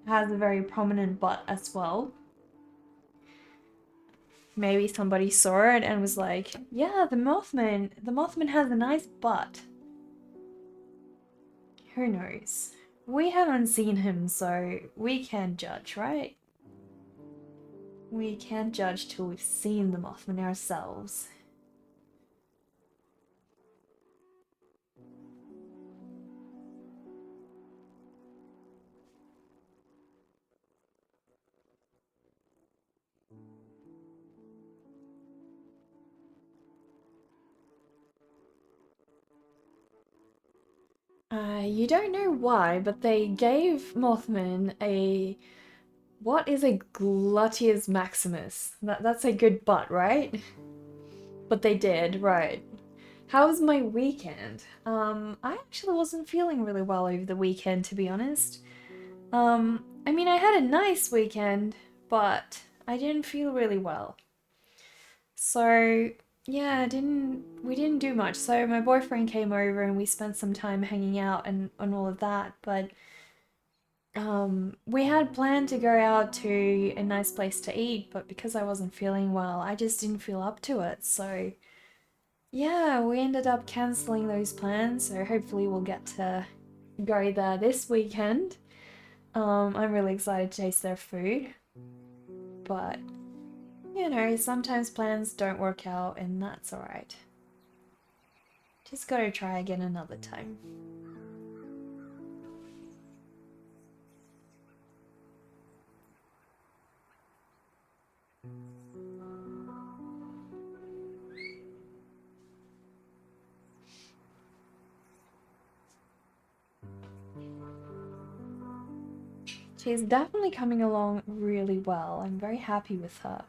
has a very prominent butt as well. Maybe somebody saw it and was like, yeah, the Mothman has a nice butt. Who knows? We haven't seen him, so we can't judge, right? We can't judge till we've seen the Mothman ourselves. You don't know why, but they gave Mothman a... What is a gluteus maximus? That's a good butt, right? But they did, right. How was my weekend? I actually wasn't feeling really well over the weekend, to be honest. I mean, I had a nice weekend, but I didn't feel really well. So, yeah, we didn't do much. So my boyfriend came over and we spent some time hanging out and all of that, but we had planned to go out to a nice place to eat, but because I wasn't feeling well, I just didn't feel up to it. So, yeah, we ended up canceling those plans. So hopefully we'll get to go there this weekend. I'm really excited to taste their food, but sometimes plans don't work out, and that's alright. Just gotta try again another time. She's definitely coming along really well. I'm very happy with her.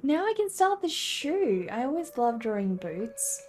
Now I can start the shoe. I always loved drawing boots.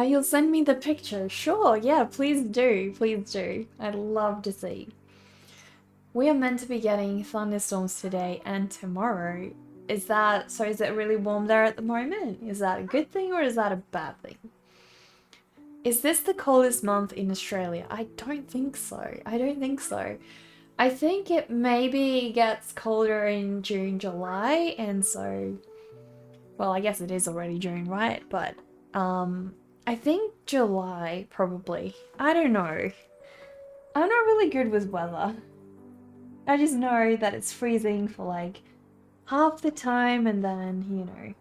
You'll send me the picture. Sure, yeah, please do. Please do. I'd love to see. We are meant to be getting thunderstorms today and tomorrow. Is it really warm there at the moment? Is that a good thing or is that a bad thing? Is this the coldest month in Australia? I don't think so. I don't think so. I think it maybe gets colder in June, July, and so, well, I guess it is already June, right? But, I think July, probably. I don't know. I'm not really good with weather. I just know that it's freezing for like half the time and then.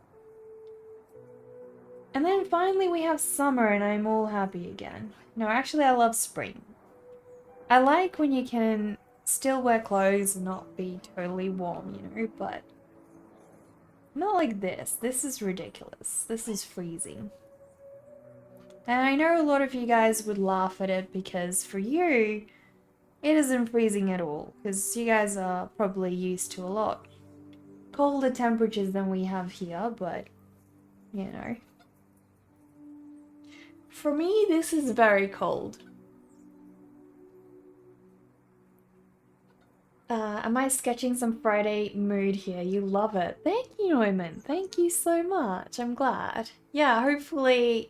And then finally we have summer and I'm all happy again. No, actually I love spring. I like when you can still wear clothes and not be totally warm, but not like this. This is ridiculous. This is freezing. And I know a lot of you guys would laugh at it because for you, it isn't freezing at all. Because you guys are probably used to a lot colder temperatures than we have here, but, you know. For me, this is very cold. Am I sketching some Friday mood here? You love it. Thank you, Neumann. Thank you so much. I'm glad. Yeah, hopefully.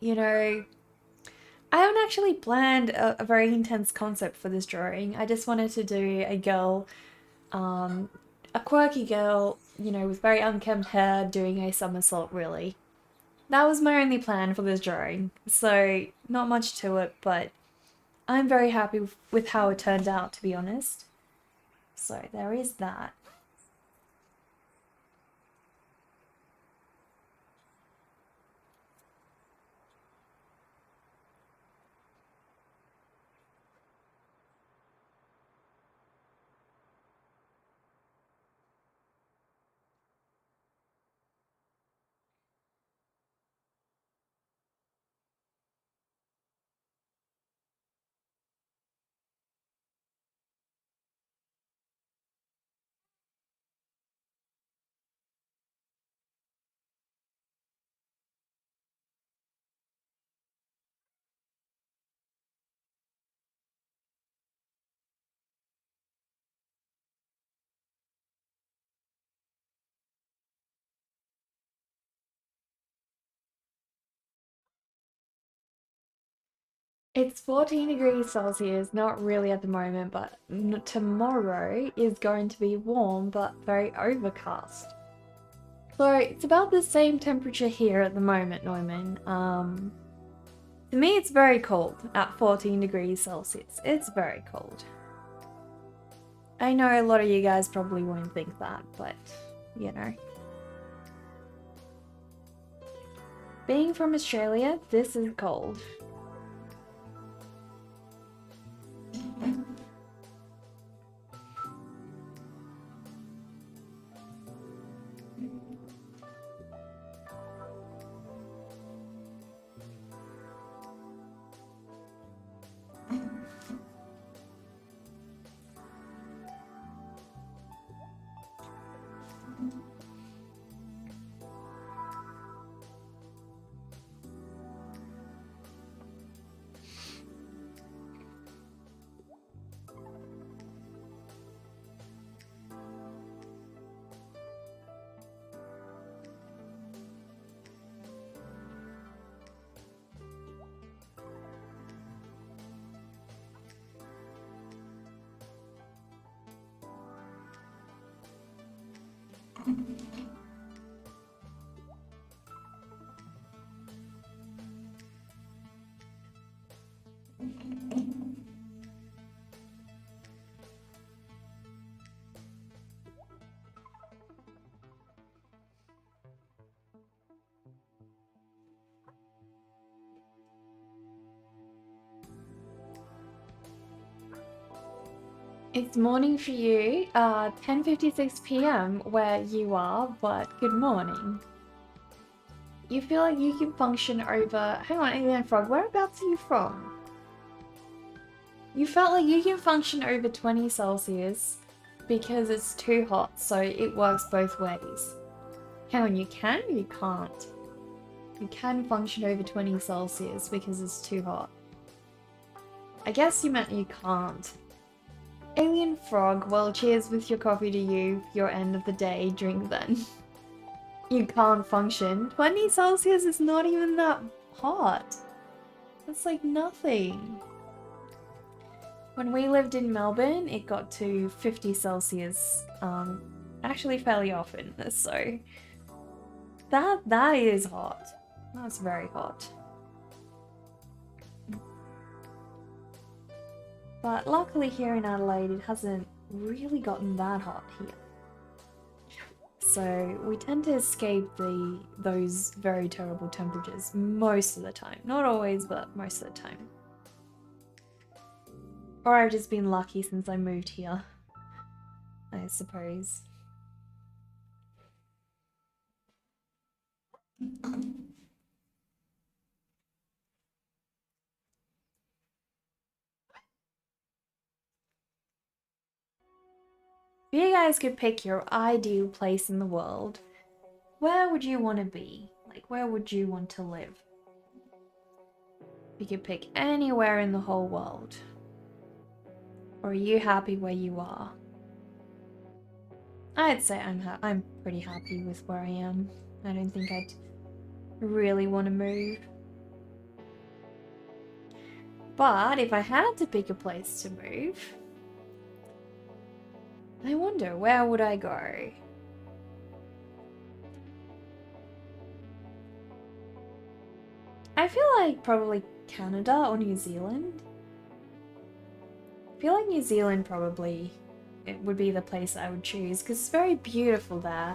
I haven't actually planned a very intense concept for this drawing. I just wanted to do a girl, a quirky girl, with very unkempt hair doing a somersault, really. That was my only plan for this drawing. So, not much to it, but I'm very happy with how it turned out, to be honest. So, there is that. It's 14 degrees Celsius, not really at the moment, but tomorrow is going to be warm but very overcast. So it's about the same temperature here at the moment, Neumann. To me it's very cold at 14 degrees Celsius. It's very cold. I know a lot of you guys probably won't think that, but you know. Being from Australia, this is cold. It's morning for you, 10:56 p.m. where you are, but good morning. You feel like you can function over... Hang on, Alien Frog, whereabouts are you from? You felt like you can function over 20 Celsius because it's too hot, so it works both ways. Hang on, you can or you can't? You can function over 20 Celsius because it's too hot. I guess you meant you can't. Alien Frog, well, cheers with your coffee to you, your end of the day, drink then. You can't function. 20 Celsius is not even that hot. That's like nothing. When we lived in Melbourne, it got to 50 Celsius, actually fairly often, so that is hot. That's very hot. But luckily here in Adelaide, it hasn't really gotten that hot here. So we tend to escape those very terrible temperatures most of the time. Not always, but most of the time. Or I've just been lucky since I moved here, I suppose. If you guys could pick your ideal place in the world, where would you want to be? Like, where would you want to live? You could pick anywhere in the whole world. Or are you happy where you are? I'd say I'm pretty happy with where I am. I don't think I'd really want to move. But if I had to pick a place to move, I wonder, where would I go? I feel like probably Canada or New Zealand. I feel like New Zealand probably it would be the place I would choose because it's very beautiful there.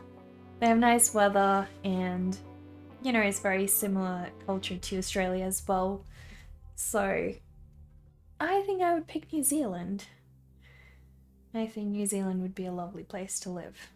They have nice weather and, you know, it's very similar culture to Australia as well. So I think I would pick New Zealand. I think New Zealand would be a lovely place to live.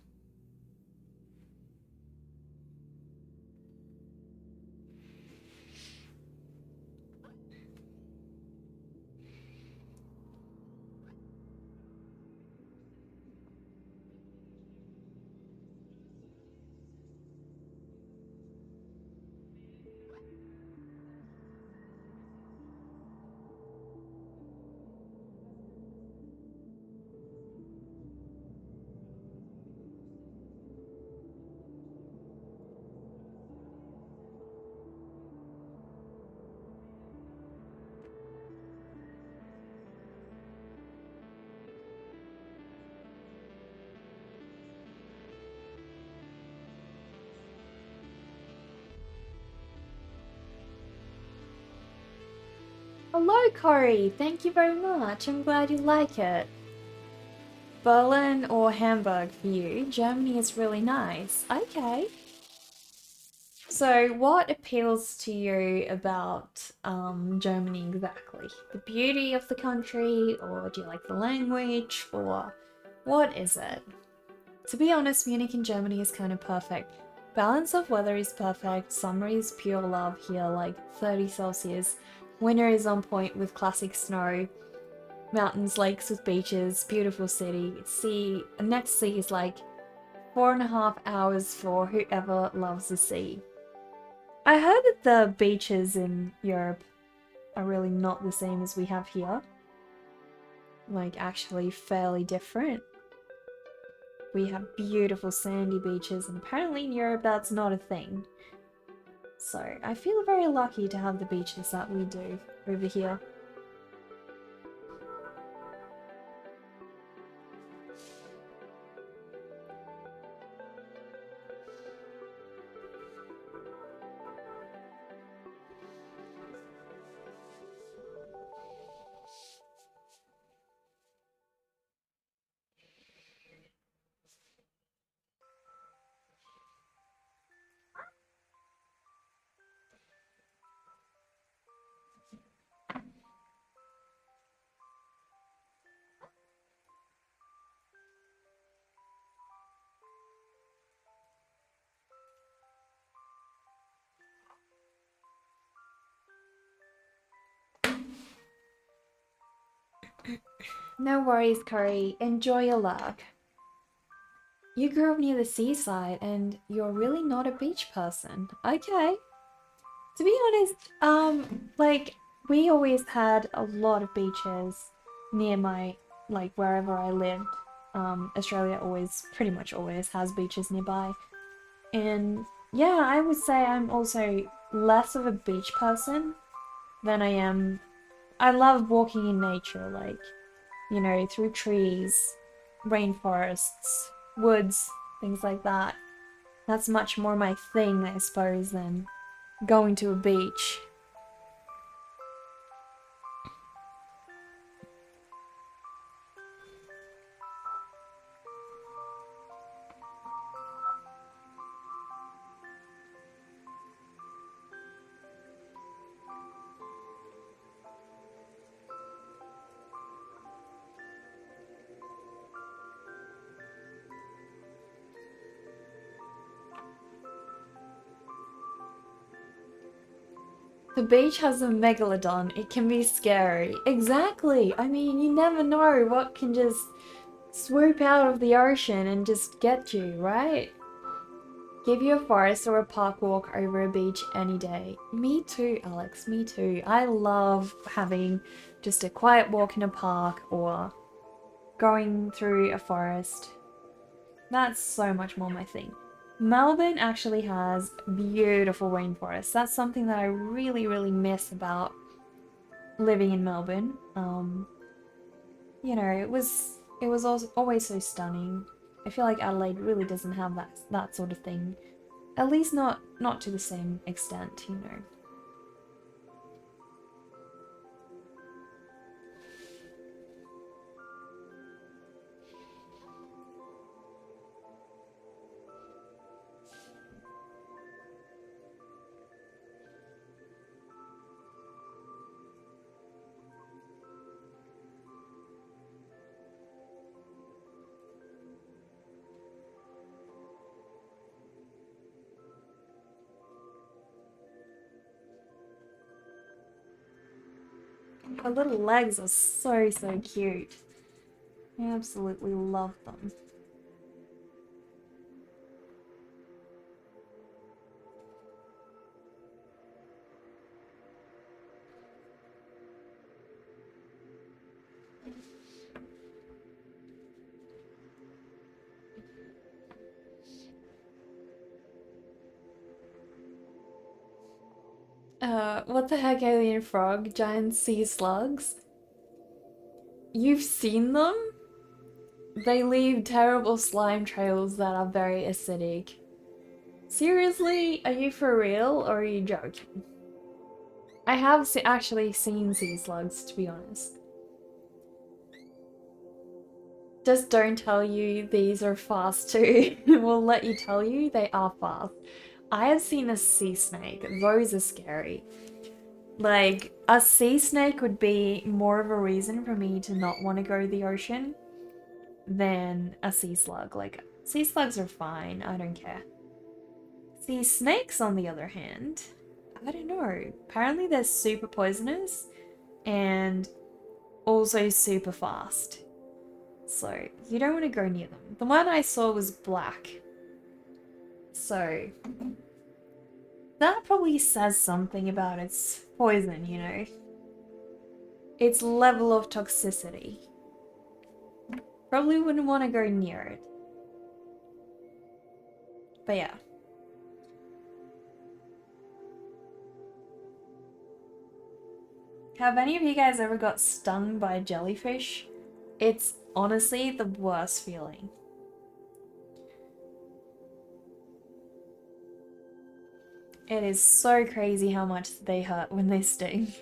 Hello, Corey. Thank you very much. I'm glad you like it. Berlin or Hamburg for you? Germany is really nice. Okay. So, what appeals to you about Germany exactly? The beauty of the country, or do you like the language, or what is it? To be honest, Munich in Germany is kind of perfect. Balance of weather is perfect. Summer is pure love here, like 30 Celsius. Winter is on point with classic snow. Mountains, lakes with beaches, beautiful city. Sea, next sea is like 4.5 hours for whoever loves the sea. I heard that the beaches in Europe are really not the same as we have here. Like, actually fairly different. We have beautiful sandy beaches, and apparently in Europe that's not a thing. So I feel very lucky to have the beaches that we do over here. No worries, Curry. Enjoy your luck. You grew up near the seaside and you're really not a beach person. Okay. To be honest, like, we always had a lot of beaches near my, like, wherever I lived. Australia always, pretty much always has beaches nearby. And yeah, I would say I'm also less of a beach person than I am. I love walking in nature, like, through trees, rainforests, woods, things like that. That's much more my thing, I suppose, than going to a beach. The beach has a megalodon. It can be scary. Exactly. I mean, you never know what can just swoop out of the ocean and just get you, right? Give you a forest or a park walk over a beach any day. Me too, Alex. Me too. I love having just a quiet walk in a park or going through a forest. That's so much more my thing. Melbourne actually has beautiful rainforests. That's something that I really, really miss about living in Melbourne. It was also always so stunning. I feel like Adelaide really doesn't have that sort of thing. At least not to the same extent. Her little legs are so, so cute. I absolutely love them. What the heck, alien frog? Giant sea slugs? You've seen them? They leave terrible slime trails that are very acidic. Seriously? Are you for real or are you joking? I have actually seen sea slugs, to be honest. Just don't tell you these are fast too. We'll let you tell you they are fast. I have seen a sea snake. Those are scary. Like, a sea snake would be more of a reason for me to not want to go to the ocean than a sea slug. Like, sea slugs are fine. I don't care. Sea snakes, on the other hand, I don't know. Apparently they're super poisonous and also super fast. So you don't want to go near them. The one I saw was black. So that probably says something about its poison, you know? Its level of toxicity. Probably wouldn't want to go near it. But yeah. Have any of you guys ever got stung by a jellyfish? It's honestly the worst feeling. It is so crazy how much they hurt when they sting.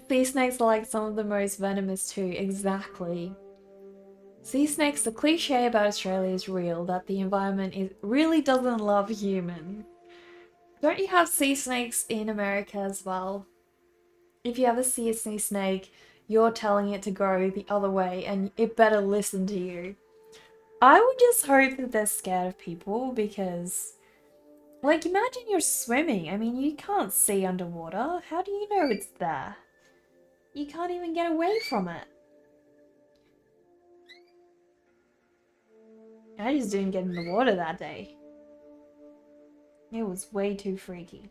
Sea snakes are like some of the most venomous too, exactly. Sea snakes, the cliche about Australia is real, that the environment really doesn't love humans. Don't you have sea snakes in America as well? If you ever see a sea snake, you're telling it to go the other way and it better listen to you. I would just hope that they're scared of people because, like, imagine you're swimming. I mean, you can't see underwater. How do you know it's there? You can't even get away from it. I just didn't get in the water that day. It was way too freaky.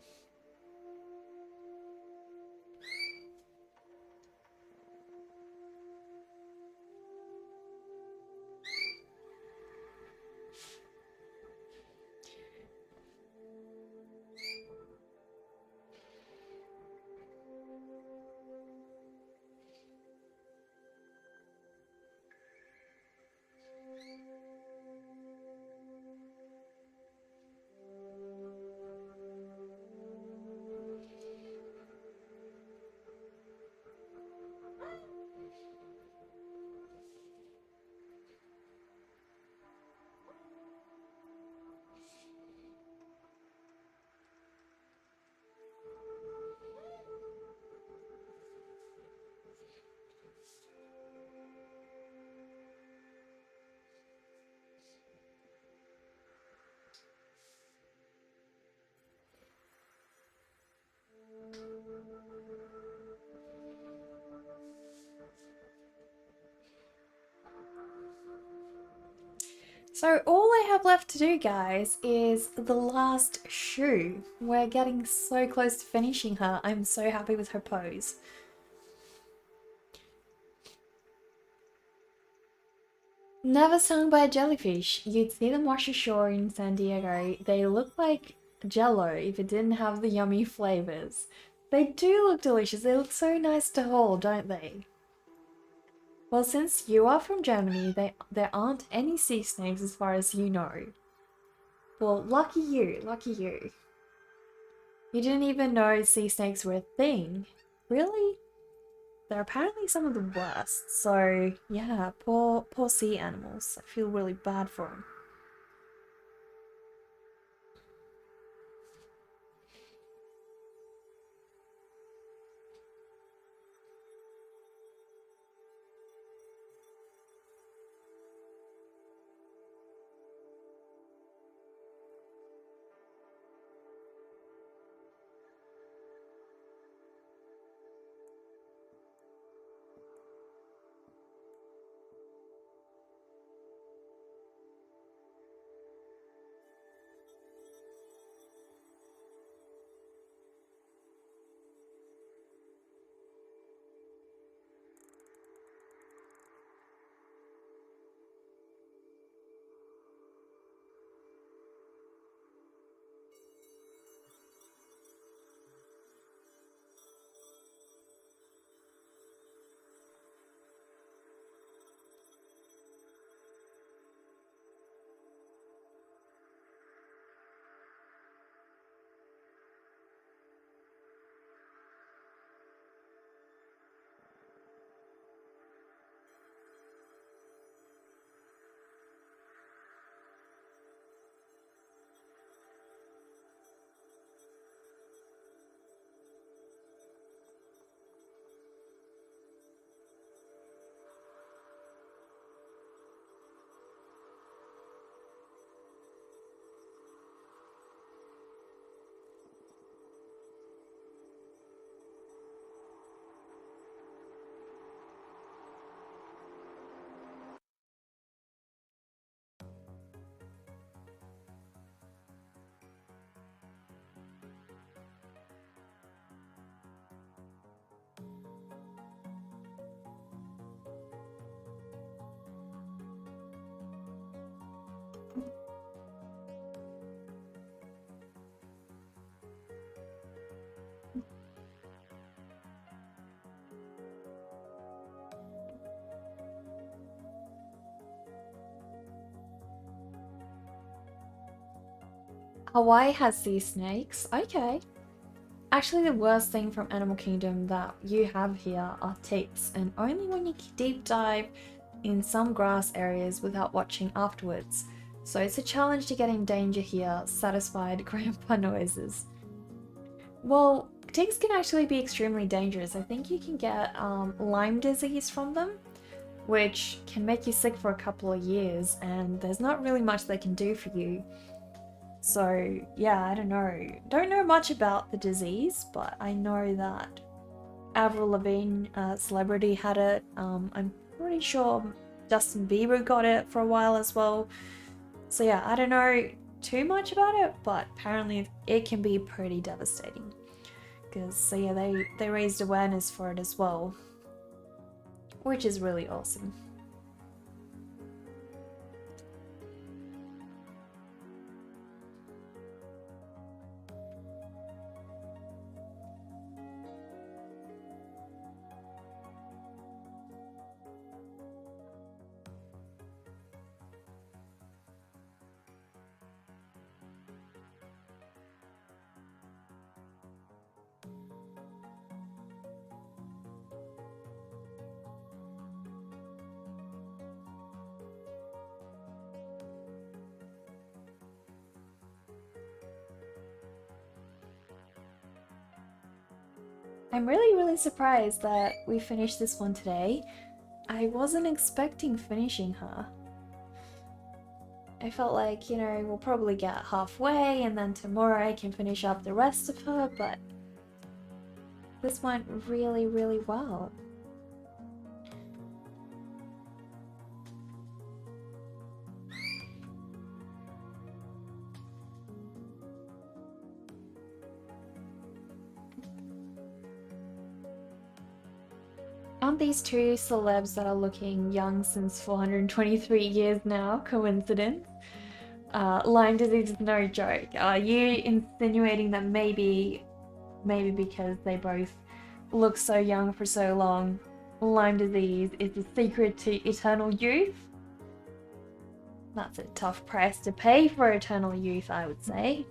So all I have left to do, guys, is the last shoe. We're getting so close to finishing her. I'm so happy with her pose. Never stung by a jellyfish. You'd see them wash ashore in San Diego. They look like jello if it didn't have the yummy flavors. They do look delicious. They look so nice to hold, don't they? Well, since you are from Germany, there aren't any sea snakes as far as you know. Well, lucky you, lucky you. You didn't even know sea snakes were a thing. Really? They're apparently some of the worst. So, yeah, poor sea animals. I feel really bad for them. Hawaii has sea snakes. Okay. Actually, the worst thing from Animal Kingdom that you have here are ticks, and only when you deep dive in some grass areas without watching afterwards. So it's a challenge to get in danger here, satisfied grandpa noises. Well, ticks can actually be extremely dangerous. I think you can get Lyme disease from them, which can make you sick for a couple of years, and there's not really much they can do for you. So, yeah, I don't know. Don't know much about the disease, but I know that Avril Lavigne, celebrity, had it. I'm pretty sure Justin Bieber got it for a while as well. So, yeah, I don't know too much about it, but apparently it can be pretty devastating. Because, so yeah, they raised awareness for it as well, which is really awesome. I'm really surprised that we finished this one today. I wasn't expecting finishing her. I felt like, you know, we'll probably get halfway and then tomorrow I can finish up the rest of her, but this went really well. Aren't these two celebs that are looking young since 423 years now? Coincidence? Lyme disease is no joke. Are you insinuating that maybe because they both look so young for so long, Lyme disease is the secret to eternal youth? That's a tough price to pay for eternal youth, I would say.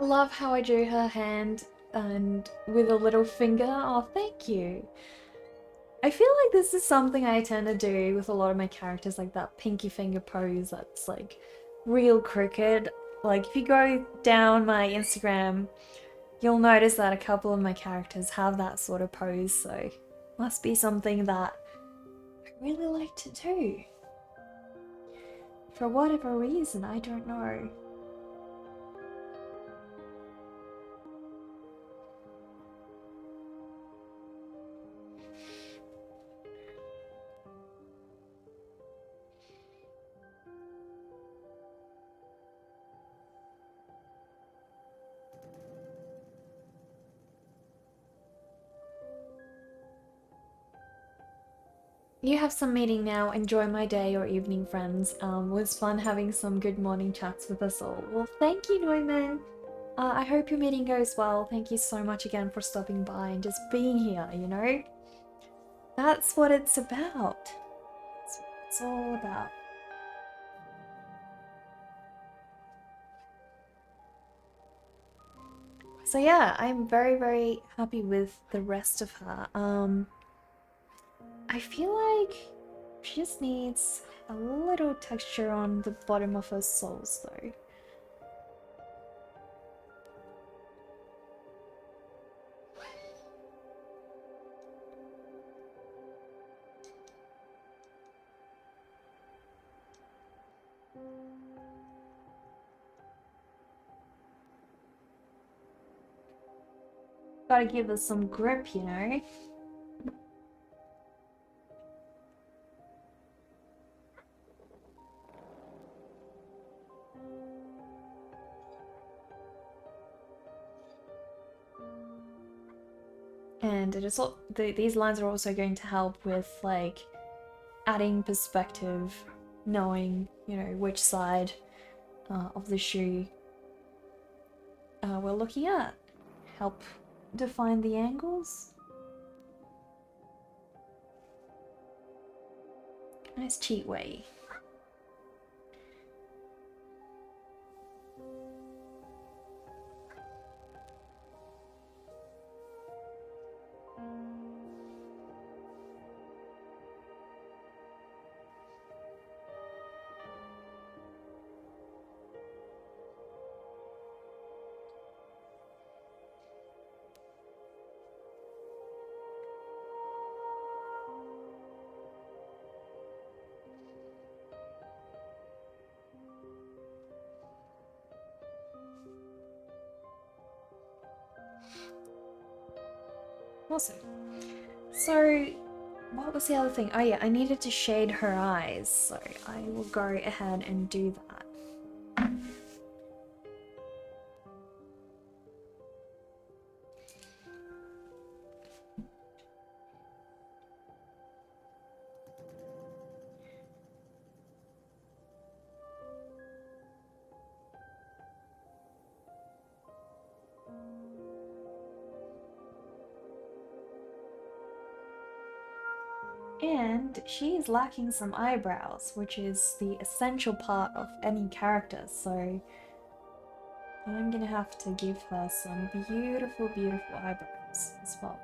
I love how I drew her hand and with a little finger. Oh, thank you. I feel like this is something I tend to do with a lot of my characters, like that pinky finger pose that's like real crooked. Like if you go down my Instagram, you'll notice that a couple of my characters have that sort of pose, so must be something that I really like to do. For whatever reason, I don't know. You have some meeting now. Enjoy my day or evening, friends. Was fun having some good morning chats with us all. Well, thank you, Neumann. I hope your meeting goes well. Thank you so much again for stopping by and just being here, you know? That's what it's about. That's what it's all about. So yeah, I'm very, very happy with the rest of her. I feel like she just needs a little texture on the bottom of her soles though. Gotta give her some grip, you know? And it is these lines are also going to help with like adding perspective, knowing, you know, which side of the shoe we're looking at. Help define the angles. Nice cheat way. Awesome. So, what was the other thing? Oh yeah, I needed to shade her eyes, so I will go ahead and do that. And she is lacking some eyebrows, which is the essential part of any character, so I'm gonna have to give her some beautiful, beautiful eyebrows as well.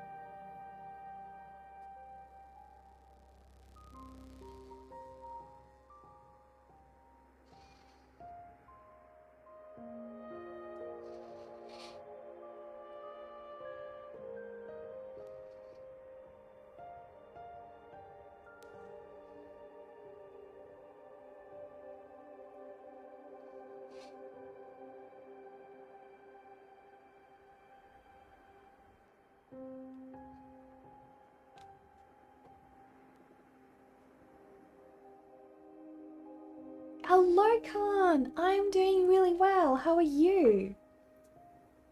Hello, Khan! I'm doing really well. How are you?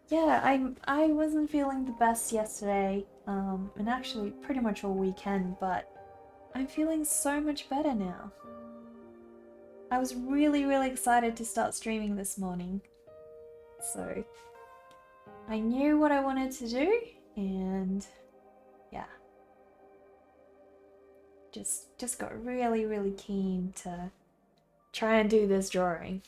Yeah, I wasn't feeling the best yesterday, and actually pretty much all weekend, but I'm feeling so much better now. I was really, really excited to start streaming this morning. So I knew what I wanted to do, and yeah. Just got really, really keen to try and do this drawing.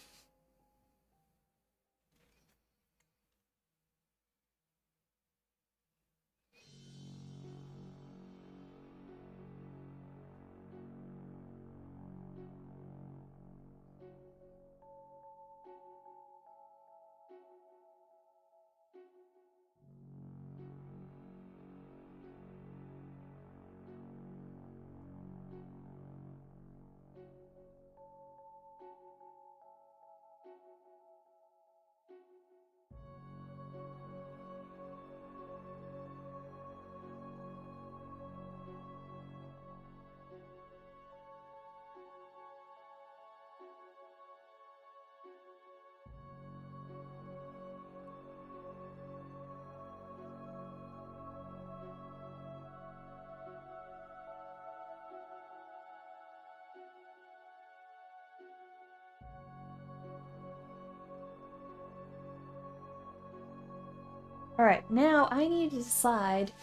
Alright, now I need to decide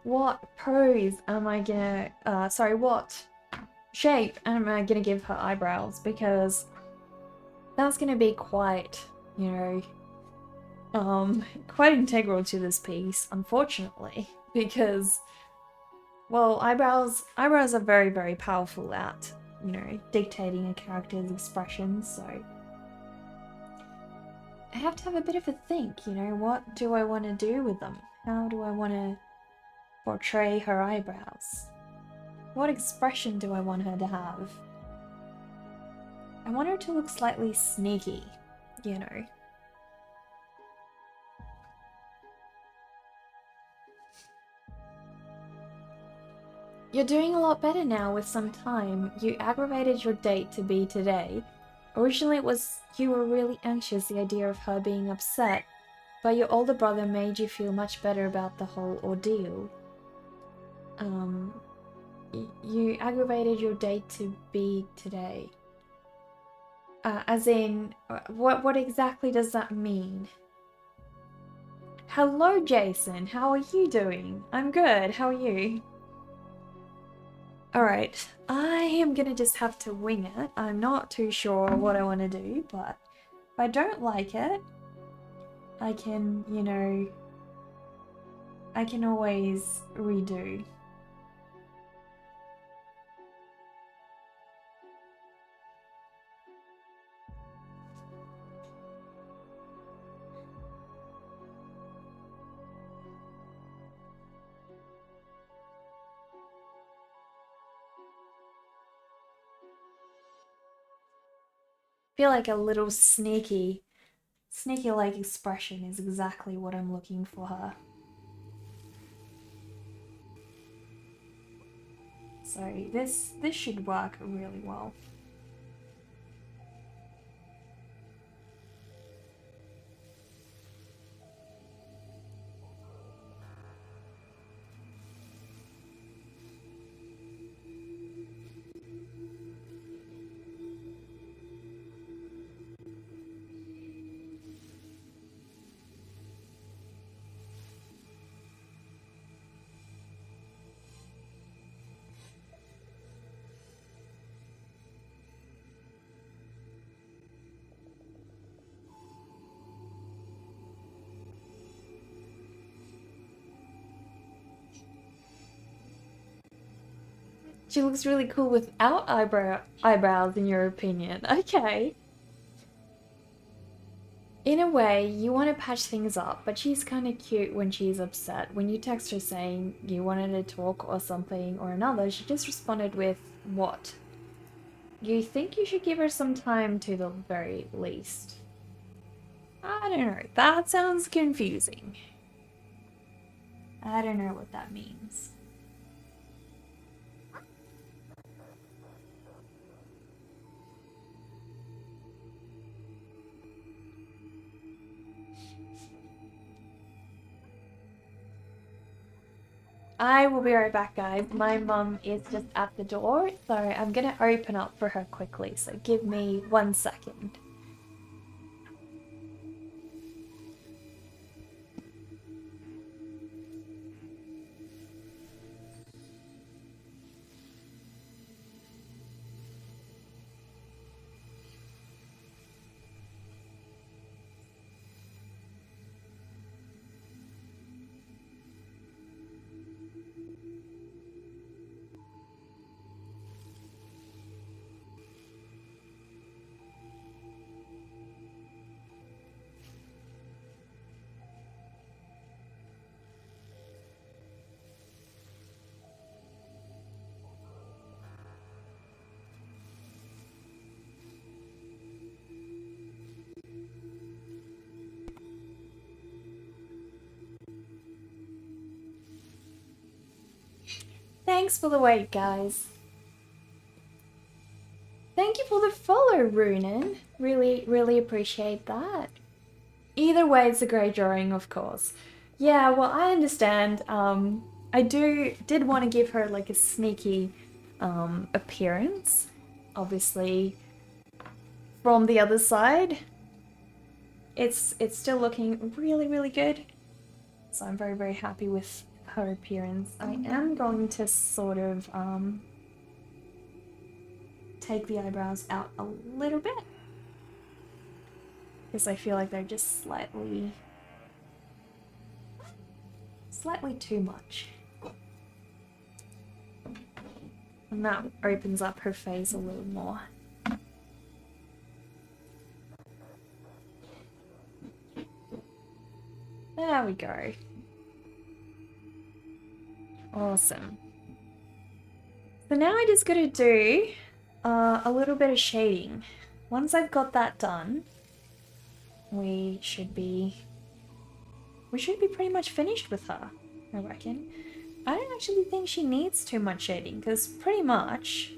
what pose am I gonna, what shape am I gonna give her eyebrows, because that's gonna be quite, you know, quite integral to this piece, unfortunately, because, well, eyebrows are very, very powerful at, you know, dictating a character's expressions, so I have to have a bit of a think, you know, what do I want to do with them? How do I want to portray her eyebrows? What expression do I want her to have? I want her to look slightly sneaky, you know. You're doing a lot better now with some time. You aggravated your date to be today. Originally it was you were really anxious, the idea of her being upset, but your older brother made you feel much better about the whole ordeal. You aggravated your date to be today. As in, what exactly does that mean? Hello, Jason. How are you doing? I'm good. How are you? Alright, I am gonna just have to wing it. I'm not too sure what I want to do, but if I don't like it, I can, you know, I can always redo. Feel like a little sneaky-like expression is exactly what I'm looking for her. So this should work really well. She looks really cool without eyebrows, in your opinion. Okay. In a way, you want to patch things up, but she's kind of cute when she's upset. When you text her saying you wanted to talk or something or another, she just responded with, what? You think you should give her some time to the very least. I don't know. That sounds confusing. I don't know what that means. I will be right back, guys. My mum is just at the door, so I'm gonna open up for her quickly, so give me 1 second. Thanks for the wait, guys. Thank you for the follow, Runan. Really, really appreciate that. Either way, it's a great drawing, of course. Yeah, well, I understand. I did want to give her like a sneaky appearance. Obviously, from the other side, it's still looking really, really good. So I'm very, very happy with her appearance. I am going to sort of take the eyebrows out a little bit, because I feel like they're just slightly too much. And that opens up her face a little more. There we go. Awesome. So now I just gotta do a little bit of shading. Once I've got that done, we should be pretty much finished with her, I reckon. I don't actually think she needs too much shading, because pretty much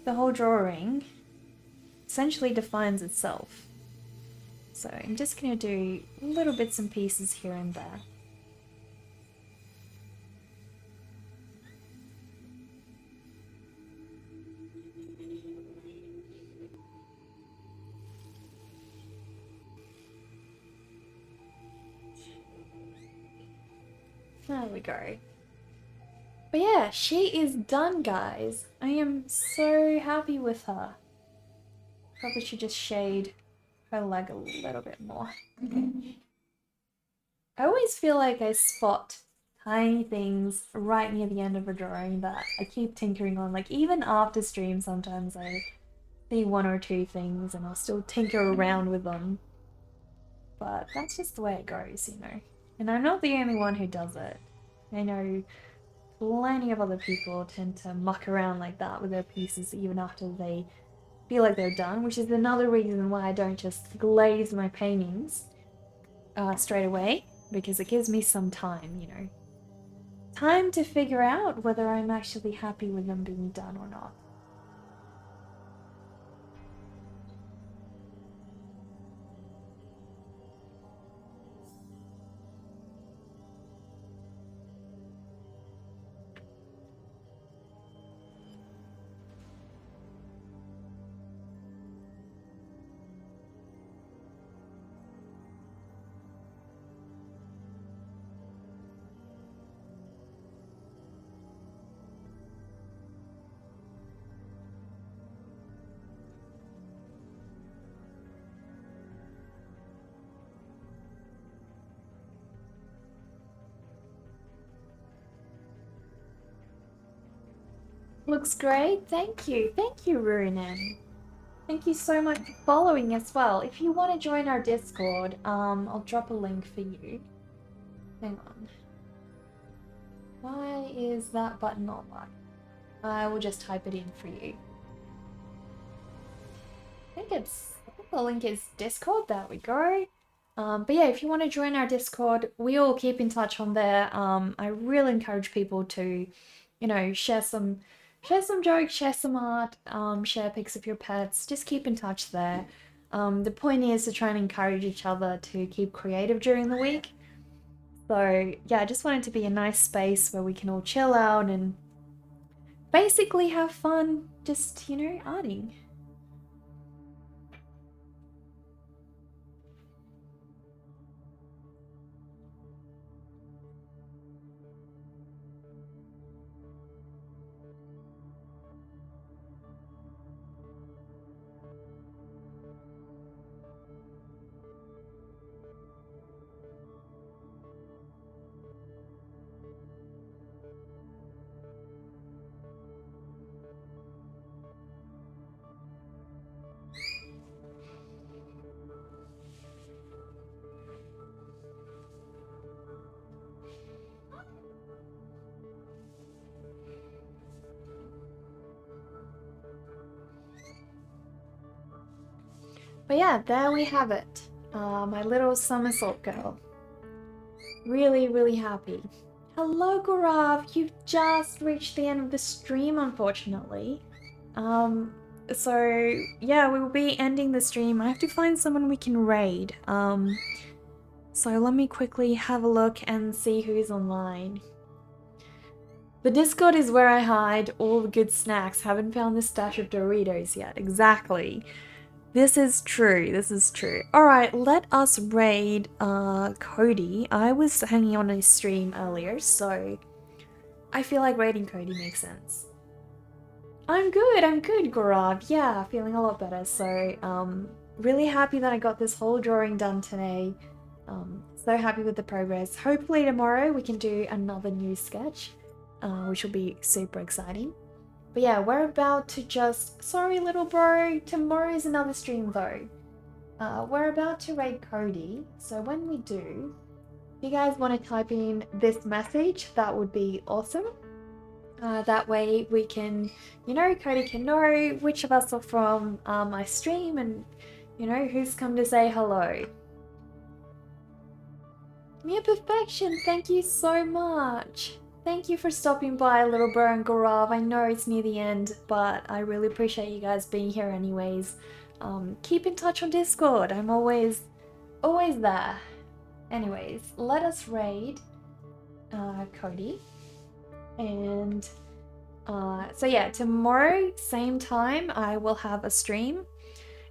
the whole drawing essentially defines itself. So I'm just gonna do little bits and pieces here and there. There we go. But yeah, she is done, guys. I am so happy with her. Probably should just shade her leg a little bit more. I always feel like I spot tiny things right near the end of a drawing that I keep tinkering on. Like even after stream, sometimes I see one or two things and I'll still tinker around with them. But that's just the way it goes, you know. And I'm not the only one who does it. I know plenty of other people tend to muck around like that with their pieces even after they feel like they're done, which is another reason why I don't just glaze my paintings straight away, because it gives me some time, you know. Time to figure out whether I'm actually happy with them being done or not. Looks great. Thank you. Thank you, Ruinen. Thank you so much for following as well. If you want to join our Discord, I'll drop a link for you. Hang on. Why is that button not working? I will just type it in for you. I think the link is Discord. There we go. But yeah, if you want to join our Discord, we all keep in touch on there. I really encourage people to, you know, share some jokes, share some art, share pics of your pets. Just keep in touch there. The point is to try and encourage each other to keep creative during the week. So yeah, I just want it to be a nice space where we can all chill out and basically have fun, just, you know, arting. But yeah, there we have it. My little somersault girl. Really, really happy. Hello, Gaurav. You've just reached the end of the stream, unfortunately. So yeah, we will be ending the stream. I have to find someone we can raid. So let me quickly have a look and see who's online. The Discord is where I hide all the good snacks. Haven't found the stash of Doritos yet. Exactly. This is true. This is true. All right, let us raid Cody. I was hanging on his stream earlier, so I feel like raiding Cody makes sense. I'm good, Gaurav. Yeah, feeling a lot better. So, really happy that I got this whole drawing done today. So happy with the progress. Hopefully tomorrow we can do another new sketch, which will be super exciting. But yeah, we're about to just... Sorry, little bro. Tomorrow's another stream, though. We're about to raid Cody. So when we do, if you guys want to type in this message, that would be awesome. That way we can, Cody can know which of us are from my stream and, who's come to say hello. Mere perfection, thank you so much. Thank you for stopping by, little bro and Gaurav. I know it's near the end, but I really appreciate you guys being here anyways. Keep in touch on Discord. I'm always there. Anyways, let us raid Cody. And so yeah, tomorrow, same time, I will have a stream.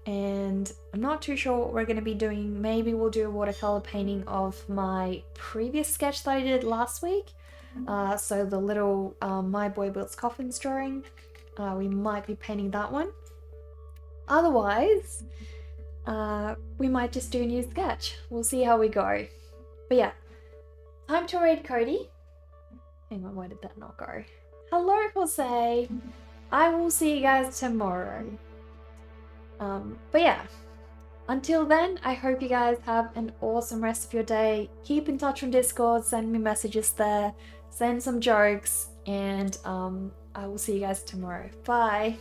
And I'm not too sure what we're going to be doing. Maybe we'll do a watercolor painting of my previous sketch that I did last week. So the little My Boy Builds Coffins drawing. We might be painting that one. Otherwise, we might just do a new sketch. We'll see how we go. But yeah, time to raid Cody. Hang on, where did that not go? Hello, Jose. I will see you guys tomorrow. But yeah, until then, I hope you guys have an awesome rest of your day. Keep in touch on Discord, send me messages there, send some jokes, and I will see you guys tomorrow. Bye.